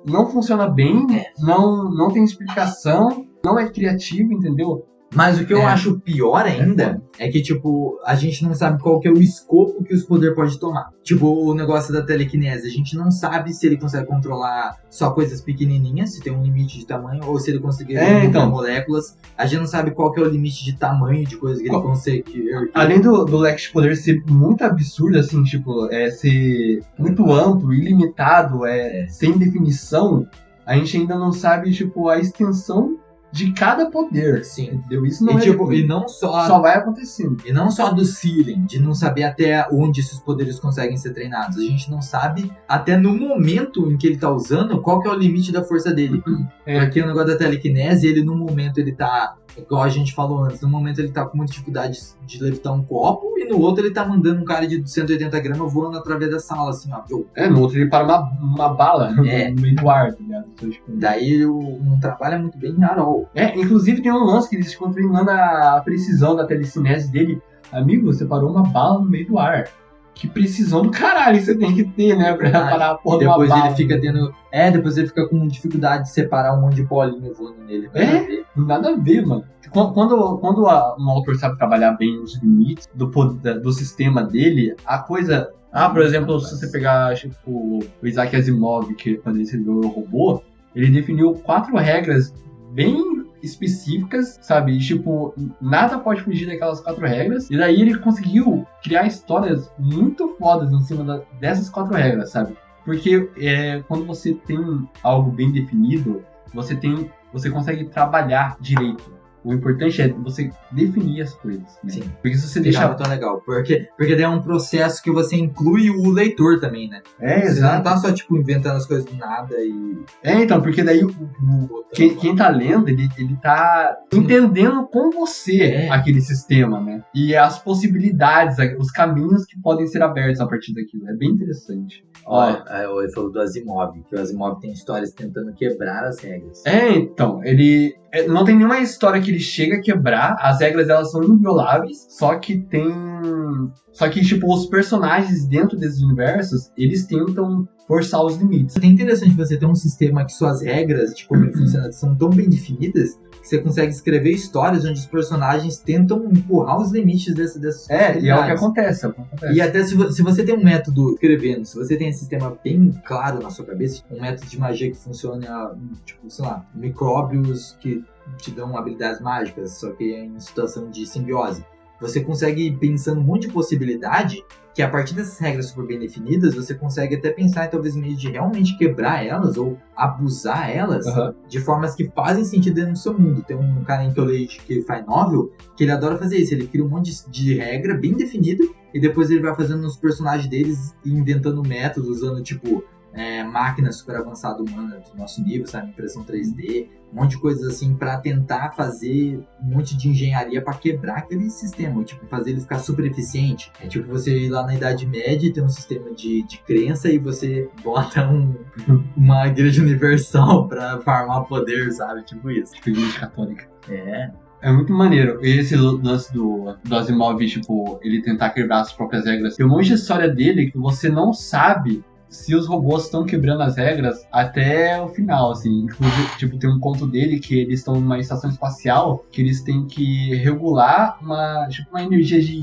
não funciona bem, não tem explicação, não é criativo, entendeu? Mas o que eu acho pior ainda é que, tipo, a gente não sabe qual que é o escopo que os poderes podem tomar. Tipo, o negócio da telecinese, a gente não sabe se ele consegue controlar só coisas pequenininhas, se tem um limite de tamanho, ou se ele consegue moléculas. A gente não sabe qual que é o limite de tamanho de coisas que ele consegue... Além do leque de poder ser muito absurdo, assim, tipo, ser muito amplo, ilimitado, sem definição, a gente ainda não sabe, tipo, a extensão de cada poder. Sim. Entendeu? Isso não e não só vai acontecendo. E não só do ceiling, de não saber até onde esses poderes conseguem ser treinados. A gente não sabe até no momento em que ele tá usando qual que é o limite da força dele. Porque o negócio da telecinese, ele no momento ele tá, igual a gente falou antes, no momento ele tá com muita dificuldade de levitar um copo, e no outro ele tá mandando um cara de 180 gramas voando através da sala, assim, ó. No outro ele para uma bala no meio do ar, tá ligado? Daí não trabalha muito bem em Arol. Inclusive tem um lance que eles ficam treinando a precisão da telecinese dele. Amigo, você parou uma bala no meio do ar. Que precisão do caralho você tem que ter, né? Pra parar a porra de uma bala. Depois ele fica tendo... depois ele fica com dificuldade de separar um monte de bolinha voando nele. Nada a ver, mano. Quando um autor sabe trabalhar bem os limites do sistema dele, a coisa... por exemplo, se você pegar, tipo, o Isaac Asimov, que quando ele escreveu o robô, ele definiu 4 regras bem específicas, sabe? E, tipo, nada pode fugir daquelas 4 regras. E daí ele conseguiu criar histórias muito fodas em cima dessas 4 regras, sabe? Porque quando você tem algo bem definido, você consegue trabalhar direito. O importante é você definir as coisas, né? Sim. Porque se você deixar... tão legal. Porque daí é um processo que você inclui o leitor também, né? Você não tá só, tipo, inventando as coisas do nada e... Então, porque daí quem tá lendo, ele tá entendendo com você aquele sistema, né? E as possibilidades, os caminhos que podem ser abertos a partir daquilo. É bem interessante. Ele falou do Asimov, que o Asimov tem histórias tentando quebrar as regras. Então, ele... Não tem nenhuma história que ele chega a quebrar, as regras elas são invioláveis, só que tipo, os personagens dentro desses universos, eles tentam forçar os limites. É interessante você ter um sistema que suas regras, de como ele funciona, são tão bem definidas, que você consegue escrever histórias onde os personagens tentam empurrar os limites dessas e é o que acontece. E até se você tem um método escrevendo, se você tem um sistema bem claro na sua cabeça, um método de magia que funciona, tipo, sei lá, micróbios que te dão habilidades mágicas, só que em situação de simbiose. Você consegue ir pensando um monte de possibilidade que a partir dessas regras super bem definidas, você consegue até pensar em talvez meio de realmente quebrar elas ou abusar elas de formas que fazem sentido dentro do seu mundo. Tem um cara em que eu leio que faz novel, que ele adora fazer isso. Ele cria um monte de regra bem definida e depois ele vai fazendo nos personagens deles e inventando métodos, usando tipo máquina super avançada humana do nosso nível, sabe? Impressão 3D, um monte de coisas assim pra tentar fazer um monte de engenharia pra quebrar aquele sistema, tipo, fazer ele ficar super eficiente. É tipo você ir lá na Idade Média e ter um sistema de crença e você bota uma igreja universal pra farmar poder, sabe? Tipo isso. Tipo igreja católica. É muito maneiro. Esse lance do Asimov, tipo, ele tentar quebrar as próprias regras. Tem um monte de história dele que você não sabe se os robôs estão quebrando as regras até o final, assim. Inclusive, tipo, tem um conto dele que eles estão numa estação espacial que eles têm que regular uma energia de...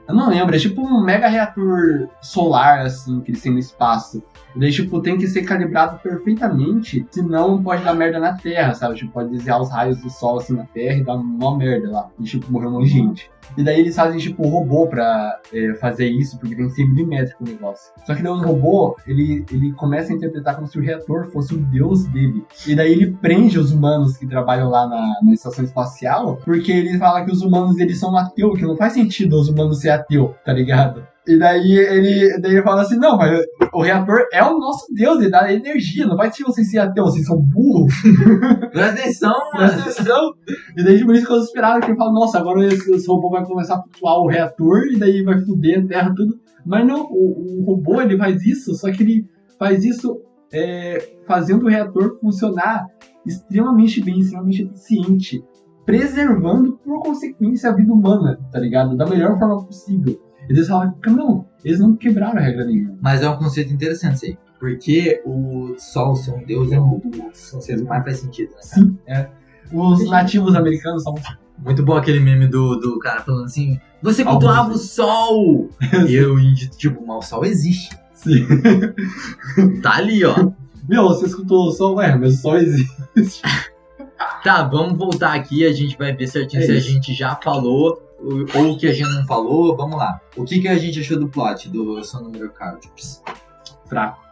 eu não lembro, é tipo um mega reator solar, assim, que eles têm no espaço. E daí, tipo, tem que ser calibrado perfeitamente, senão pode dar merda na Terra, sabe? Tipo, pode desviar os raios do Sol, assim, na Terra e dar uma merda lá. E, tipo, morrer um monte de gente. E daí eles fazem, tipo, um robô pra fazer isso, porque tem que ser milimétrico o negócio. Só que daí o robô, ele começa a interpretar como se o reator fosse o deus dele. E daí ele prende os humanos que trabalham lá na estação espacial, porque ele fala que os humanos, eles são ateus, que não faz sentido os humanos ser ateu, tá ligado? E daí ele fala assim, não, mas o reator é o nosso deus, ele dá energia, não faz sentido vocês serem ateus, vocês são burros. Presta atenção. E daí por isso que eu esperava que ele fala, nossa, agora esse robô vai começar a flutuar o reator e daí vai foder a Terra, tudo. Mas não, o robô ele faz isso, só que ele faz isso fazendo o reator funcionar extremamente bem, extremamente eficiente, preservando por consequência a vida humana, tá ligado? Da melhor forma possível. Eles falam, não, eles não quebraram a regra nenhuma. Mas é um conceito interessante isso aí. Porque o Sol ser um deus é um dos conceitos que mais faz sentido, né? Sim, Os nativos americanos são... Muito bom aquele meme do cara falando assim, você cultuava o sol! E eu, tipo, mas o sol existe. Sim. Tá ali, ó. Meu, você escutou o som? Ué, mas o som existe. Tá, vamos voltar aqui, a gente vai ver certinho se a gente já falou ou o que a gente não falou. Vamos lá. O que a gente achou do plot do Seu Número Cardinals? Fraco.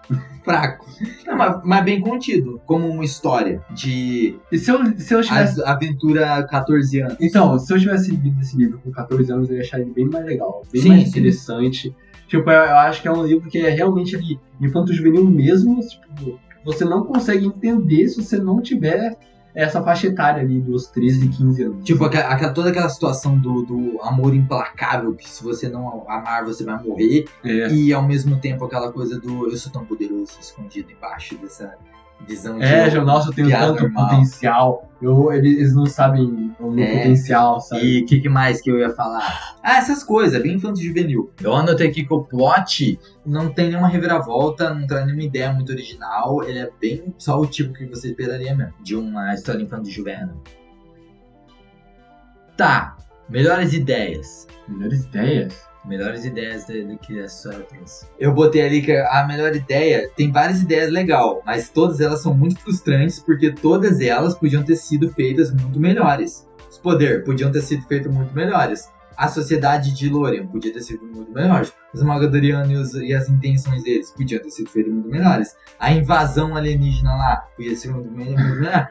Não, mas bem contido, como uma história de E se eu tivesse... aventura 14 anos. Então, se eu tivesse lido esse livro com 14 anos, eu ia achar ele bem mais legal, bem Sim, mais sim. interessante. Tipo, eu acho que é um livro que é realmente ali, infanto-juvenil mesmo, tipo, você não consegue entender se você não tiver essa faixa etária ali dos 13, 15 anos. Tipo, toda aquela situação do amor implacável, que se você não amar, você vai morrer. É. E ao mesmo tempo aquela coisa do eu sou tão poderoso, escondido embaixo dessa visão de Nossa, eu tenho piada tanto normal. potencial. Eles não sabem o meu potencial, sabe? E o que mais que eu ia falar? Ah, essas coisas, bem infanto-juvenil. Eu anotei aqui que o plot não tem nenhuma reviravolta, não traz nenhuma ideia muito original. Ele é bem só o tipo que você esperaria mesmo, de uma história infanto-juvenil. Tá, melhores ideias. Melhores ideias? Melhores ideias do que essa história trouxe. Eu botei ali que a melhor ideia, tem várias ideias legais, mas todas elas são muito frustrantes porque todas elas podiam ter sido feitas muito melhores. Os poderes podiam ter sido feitos muito melhores. A sociedade de Lórien podia ter sido muito melhores. Os Magadorianos e as intenções deles podiam ter sido feitas muito melhores. A invasão alienígena lá podia ser muito melhor.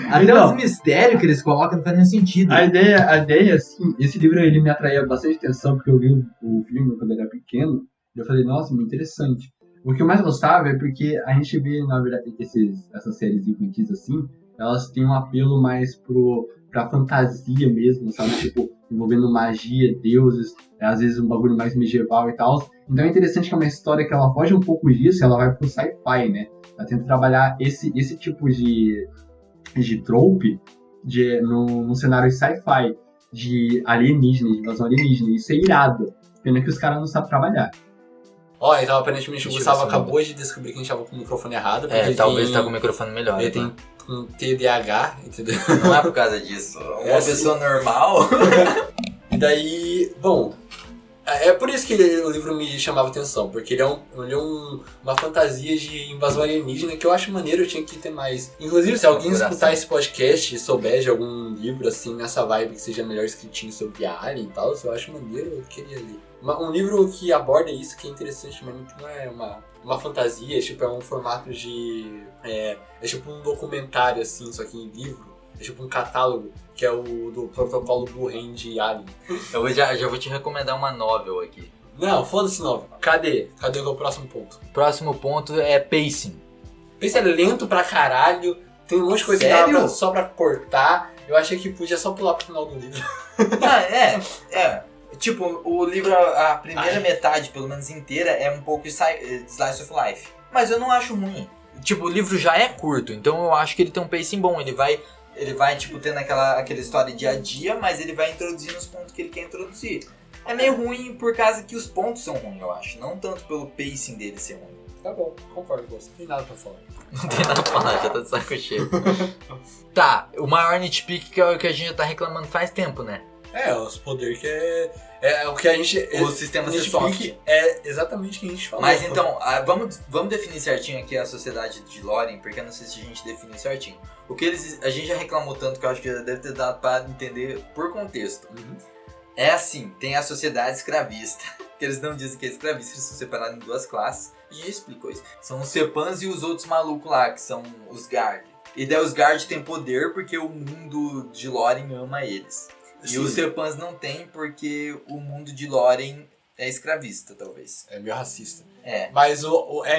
Até Então, os mistérios que eles colocam não faz nenhum sentido. A ideia, assim, esse livro ele me atraía bastante atenção porque eu vi o filme quando eu era pequeno e eu falei, nossa, muito interessante. O que eu mais gostava é porque a gente vê, na verdade, essas séries infantis assim, elas têm um apelo mais pra fantasia mesmo, sabe? Tipo, envolvendo magia, deuses, às vezes um bagulho mais medieval e tal. Então é interessante que é uma história que ela foge um pouco disso, ela vai pro sci-fi, né? Ela tenta trabalhar esse tipo de trope num cenário sci-fi de alienígena, de invasão alienígena. Isso é irado. Pena que os caras não sabem trabalhar. Ó, então aparentemente o Deixa eu Gustavo ver se eu acabou de descobrir que a gente tava com o microfone errado. porque É, ele talvez tem, tá com o microfone melhor. Ele tem um TDAH, entendeu? Não é por causa disso. Uma assim. pessoa normal. E daí, bom, é por isso que o livro me chamava atenção, porque ele é uma fantasia de invasão alienígena que eu acho maneiro, eu tinha que ter mais. Inclusive, se alguém escutar esse podcast e souber de algum livro assim, nessa vibe que seja melhor escritinho sobre alien e tal, eu acho maneiro, eu queria ler. Um livro que aborda isso, que é interessante, mas que não é uma fantasia, tipo, é um formato de... É tipo um documentário, assim, só que em livro. É tipo um catálogo, que é o do protocolo Blue Hand Alien. Eu já vou te recomendar uma novel aqui. Não, foda-se novel. Cadê? Cadê o próximo ponto? O próximo ponto é pacing. Pensa, é lento pra caralho, tem um monte de coisa que Sério? dava só pra cortar. Eu achei que podia só pular pro final do livro. Tipo, o livro, a primeira metade, pelo menos inteira, é um pouco slice of life. Mas eu não acho ruim. Tipo, o livro já é curto, então eu acho que ele tem um pacing bom. Ele vai tipo, tendo aquela história dia a dia, mas ele vai introduzindo os pontos que ele quer introduzir. É meio ruim por causa que os pontos são ruins, eu acho. Não tanto pelo pacing dele ser ruim. Tá bom, concordo com você. Não tem nada pra falar. Não tem nada pra falar, já tá de saco cheio. Tá, o maior nitpick que é o que a gente já tá reclamando faz tempo, né? Os poderes que é o que a gente... O sistema ser soft. É exatamente o que a gente falou. Mas então, vamos definir certinho aqui a sociedade de Lórien, porque eu não sei se a gente define certinho. O que a gente já reclamou tanto que eu acho que já deve ter dado pra entender por contexto. Uhum. É assim, tem a sociedade escravista, que eles não dizem que é escravista, eles são separados em duas classes. A gente já explicou isso. São os Sepans e os outros malucos lá, que são os Guard. E daí os Guard têm poder porque o mundo de Lórien ama eles. Sim. E os Sepans não tem porque o mundo de Lórien é escravista, talvez. É meio racista. É. Mas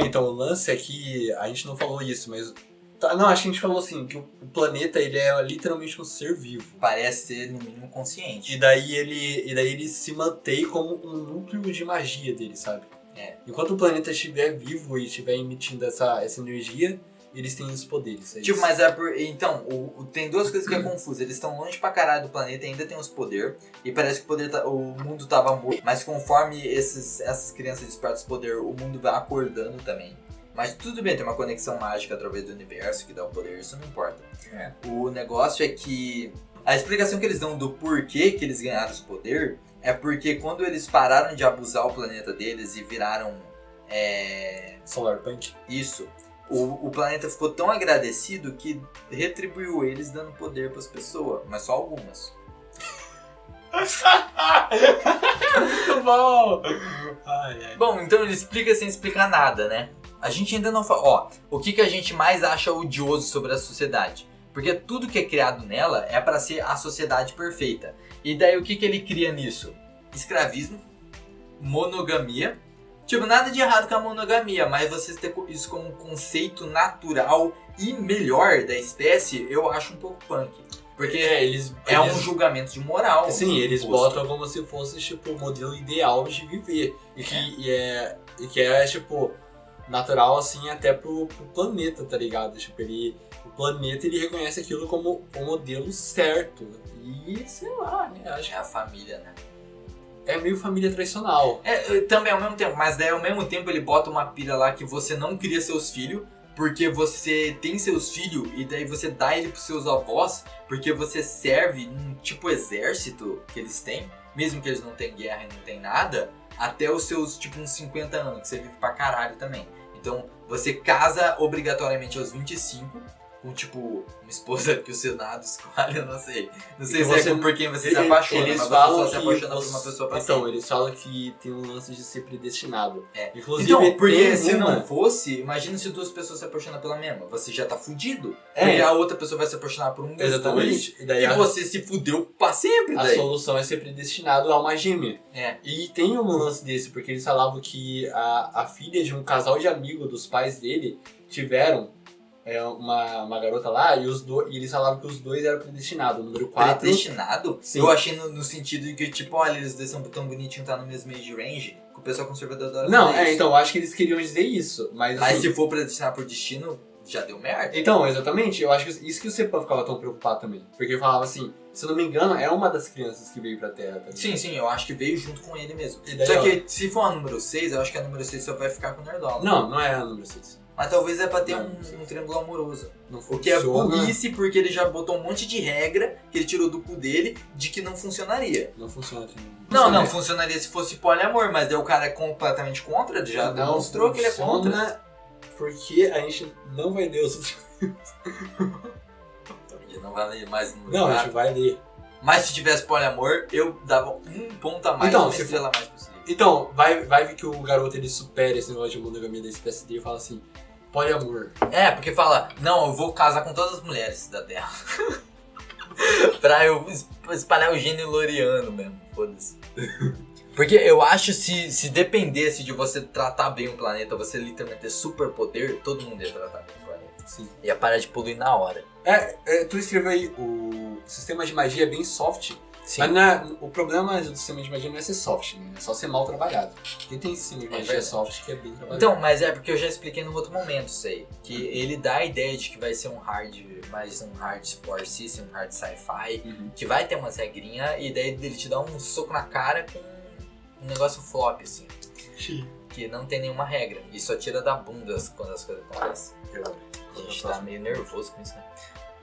então, o lance é que a gente não falou isso, mas... Não, acho que a gente falou assim, que o planeta ele é literalmente um ser vivo. Parece ser, no mínimo, consciente. E daí ele se mantém como um núcleo de magia dele, sabe? É. Enquanto o planeta estiver vivo e estiver emitindo essa energia, eles têm os poderes. Tipo, mas então, tem duas coisas que é confuso. Eles estão longe pra caralho do planeta e ainda tem os poderes. E parece que o mundo tava morto. Mas conforme essas crianças despertam os poderes, o mundo vai acordando também. Mas tudo bem, tem uma conexão mágica através do universo que dá o poder, isso não importa. É. O negócio é que a explicação que eles dão do porquê que eles ganharam esse poder é porque quando eles pararam de abusar o planeta deles e viraram Solar Punk. isso, o planeta ficou tão agradecido que retribuiu eles dando poder para as pessoas, mas só algumas. Muito bom! Ai. Bom, então ele explica sem explicar nada, né? A gente ainda não fala. Ó, o que a gente mais acha odioso sobre a sociedade? Porque tudo que é criado nela é pra ser a sociedade perfeita. E daí o que ele cria nisso? Escravismo, monogamia. Tipo, nada de errado com a monogamia, mas você ter isso como um conceito natural e melhor da espécie, eu acho um pouco punk. Porque é um julgamento de moral. Sim, eles imposto. botam como se fosse, tipo, o modelo ideal de viver. E que é, tipo, natural, assim, até pro planeta, tá ligado? Tipo, o planeta, ele reconhece aquilo como o modelo certo. E, sei lá, né? Acho É a família, né? que é meio família tradicional. Também ao mesmo tempo, mas daí ao mesmo tempo ele bota uma pira lá que você não cria seus filhos, porque você tem seus filhos e daí você dá ele pros seus avós, porque você serve num tipo exército que eles têm, mesmo que eles não tenham guerra e não tem nada, até os seus tipo uns 50 anos, que você vive pra caralho também. Então você casa obrigatoriamente aos 25, com tipo uma esposa que o Senado escolhe, eu não sei. Não sei se é por quem você se apaixona, Eles mas você falam só se que apaixona por uma pessoa pra Então, sempre. eles falam que tem um lance de ser predestinado. Inclusive, Então, porque tem se uma- não fosse, imagina se duas pessoas se apaixonam pela mesma. Você já tá fudido. É. Porque a outra pessoa vai se apaixonar por um dos dois. Exatamente. E daí E você se fudeu pra sempre a daí. solução é ser predestinado a uma gêmea. É. E tem um lance desse, porque eles falavam que a filha de um casal de amigos dos pais dele tiveram uma garota lá e eles falavam que os dois eram predestinados. O número 4. Predestinado? Sim. Eu achei no sentido de que, tipo, olha, eles dois são tão bonitinhos, tá no mesmo age range, que o pessoal conservador adora Não, fazer isso. então, eu acho que eles queriam dizer isso. Mas Mas assim, se for predestinado por destino, já deu merda. então, exatamente, eu acho que isso que o Cepan ficava tão preocupado também. Porque ele falava assim, se eu não me engano, é uma das crianças que veio pra Terra também. Sim, eu acho que veio junto com ele mesmo. E daí, Só ó, que se for a número 6, eu acho que a número 6 só vai ficar com o Nerdola. Não é a número 6. Mas talvez é pra ter Não, um triângulo amoroso. Não O que é funciona. burrice, porque ele já botou um monte de regra que ele tirou do cu dele de que não funcionaria. Não funciona. Não funcionaria se fosse poliamor, mas daí o cara é completamente contra, ele já demonstrou que ele é contra. funciona porque a gente não vai ler os outros. Ele não vai ler mais no Não, a gente vai ler. Mas se tivesse poliamor, eu dava um ponto a mais, Então, uma se estrela a mais possível. Então, vai ver que o garoto ele supera esse negócio de monogamia da espécie dele e fala assim, poliamor. É, porque fala, não, eu vou casar com todas as mulheres da Terra. Pra eu espalhar o gênio loriano mesmo, foda-se. Porque eu acho se dependesse de você tratar bem o planeta, você literalmente ter superpoder, todo mundo ia tratar bem o planeta. Sim. Ia parar de poluir na hora. Tu escreveu aí, o sistema de magia é bem soft, Sim. mas o problema do sistema de magia não é ser soft, né? É só ser mal trabalhado. Porque tem sistema de magia verdade. soft que é bem trabalhado. Então, mas é porque eu já expliquei num outro momento isso aí. Que ele dá a ideia de que vai ser um hard sport system, um hard sci-fi, Uhum. que vai ter umas regrinhas, e daí ele te dá um soco na cara com um negócio flop, assim. Que não tem nenhuma regra. E só tira da bunda quando as coisas acontecem. A gente tá meio nervoso com isso, né?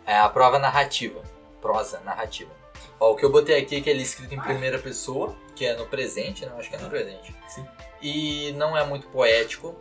É a prova narrativa. Prosa narrativa. Ó, o que eu botei aqui é que ele é escrito em primeira pessoa, que é no presente, né? Eu acho que é no presente. Sim. E não é muito poético,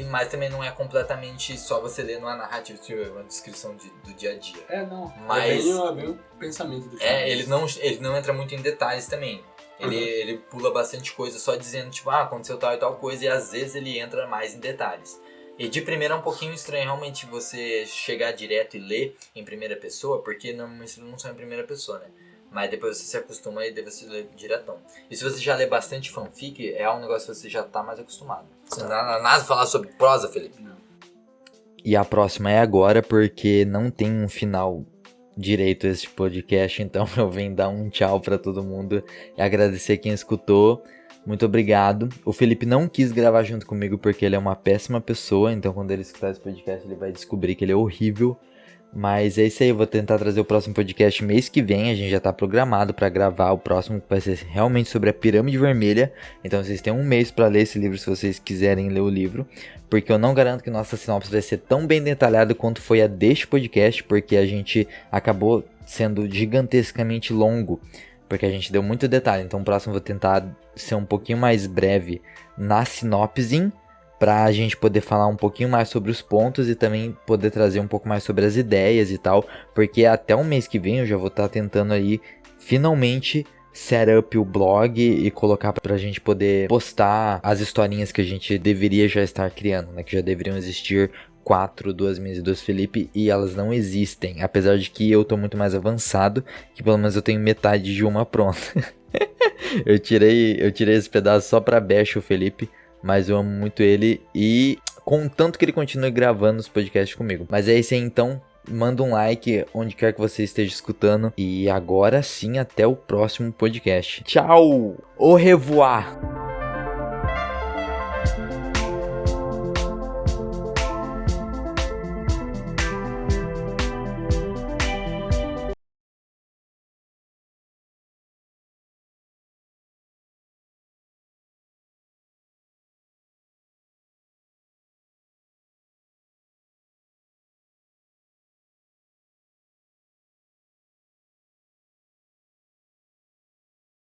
mas também não é completamente só você lendo uma narrativa, tipo, uma descrição do dia a dia. Não. Mas- É bem o pensamento do cara. Ele não entra muito em detalhes também. Ele pula bastante coisa só dizendo, tipo, aconteceu tal e tal coisa, e às vezes ele entra mais em detalhes. E de primeira é um pouquinho estranho realmente você chegar direto e ler em primeira pessoa, porque normalmente não são em primeira pessoa, né? Mas depois você se acostuma e daí você lê diretão. E se você já lê bastante fanfic, é um negócio que você já tá mais acostumado. Você não há nada falar sobre prosa, Felipe? Não. E a próxima é agora, porque não tem um final direito esse podcast, então eu venho dar um tchau pra todo mundo e agradecer quem escutou. Muito obrigado. O Felipe não quis gravar junto comigo porque ele é uma péssima pessoa, então quando ele escutar esse podcast ele vai descobrir que ele é horrível. Mas é isso aí, eu vou tentar trazer o próximo podcast mês que vem. A gente já tá programado pra gravar o próximo, que vai ser realmente sobre a Pirâmide Vermelha. Então vocês têm um mês pra ler esse livro, se vocês quiserem ler o livro. Porque eu não garanto que nossa sinopse vai ser tão bem detalhada quanto foi a deste podcast, porque a gente acabou sendo gigantescamente longo, porque a gente deu muito detalhe. Então o próximo eu vou tentar ser um pouquinho mais breve na sinopse, pra gente poder falar um pouquinho mais sobre os pontos e também poder trazer um pouco mais sobre as ideias e tal, porque até o mês que vem eu já vou estar tentando aí finalmente set up o blog e colocar pra gente poder postar as historinhas que a gente deveria já estar criando, né, que já deveriam existir 4, 2 minhas e 2 Felipe, e elas não existem, apesar de que eu tô muito mais avançado, que pelo menos eu tenho metade de uma pronta. eu tirei esse pedaço só pra bash o Felipe, mas eu amo muito ele e contanto que ele continue gravando os podcasts comigo. Mas é isso aí, então, manda um like onde quer que você esteja escutando. E agora sim, até o próximo podcast. Tchau! Au revoir!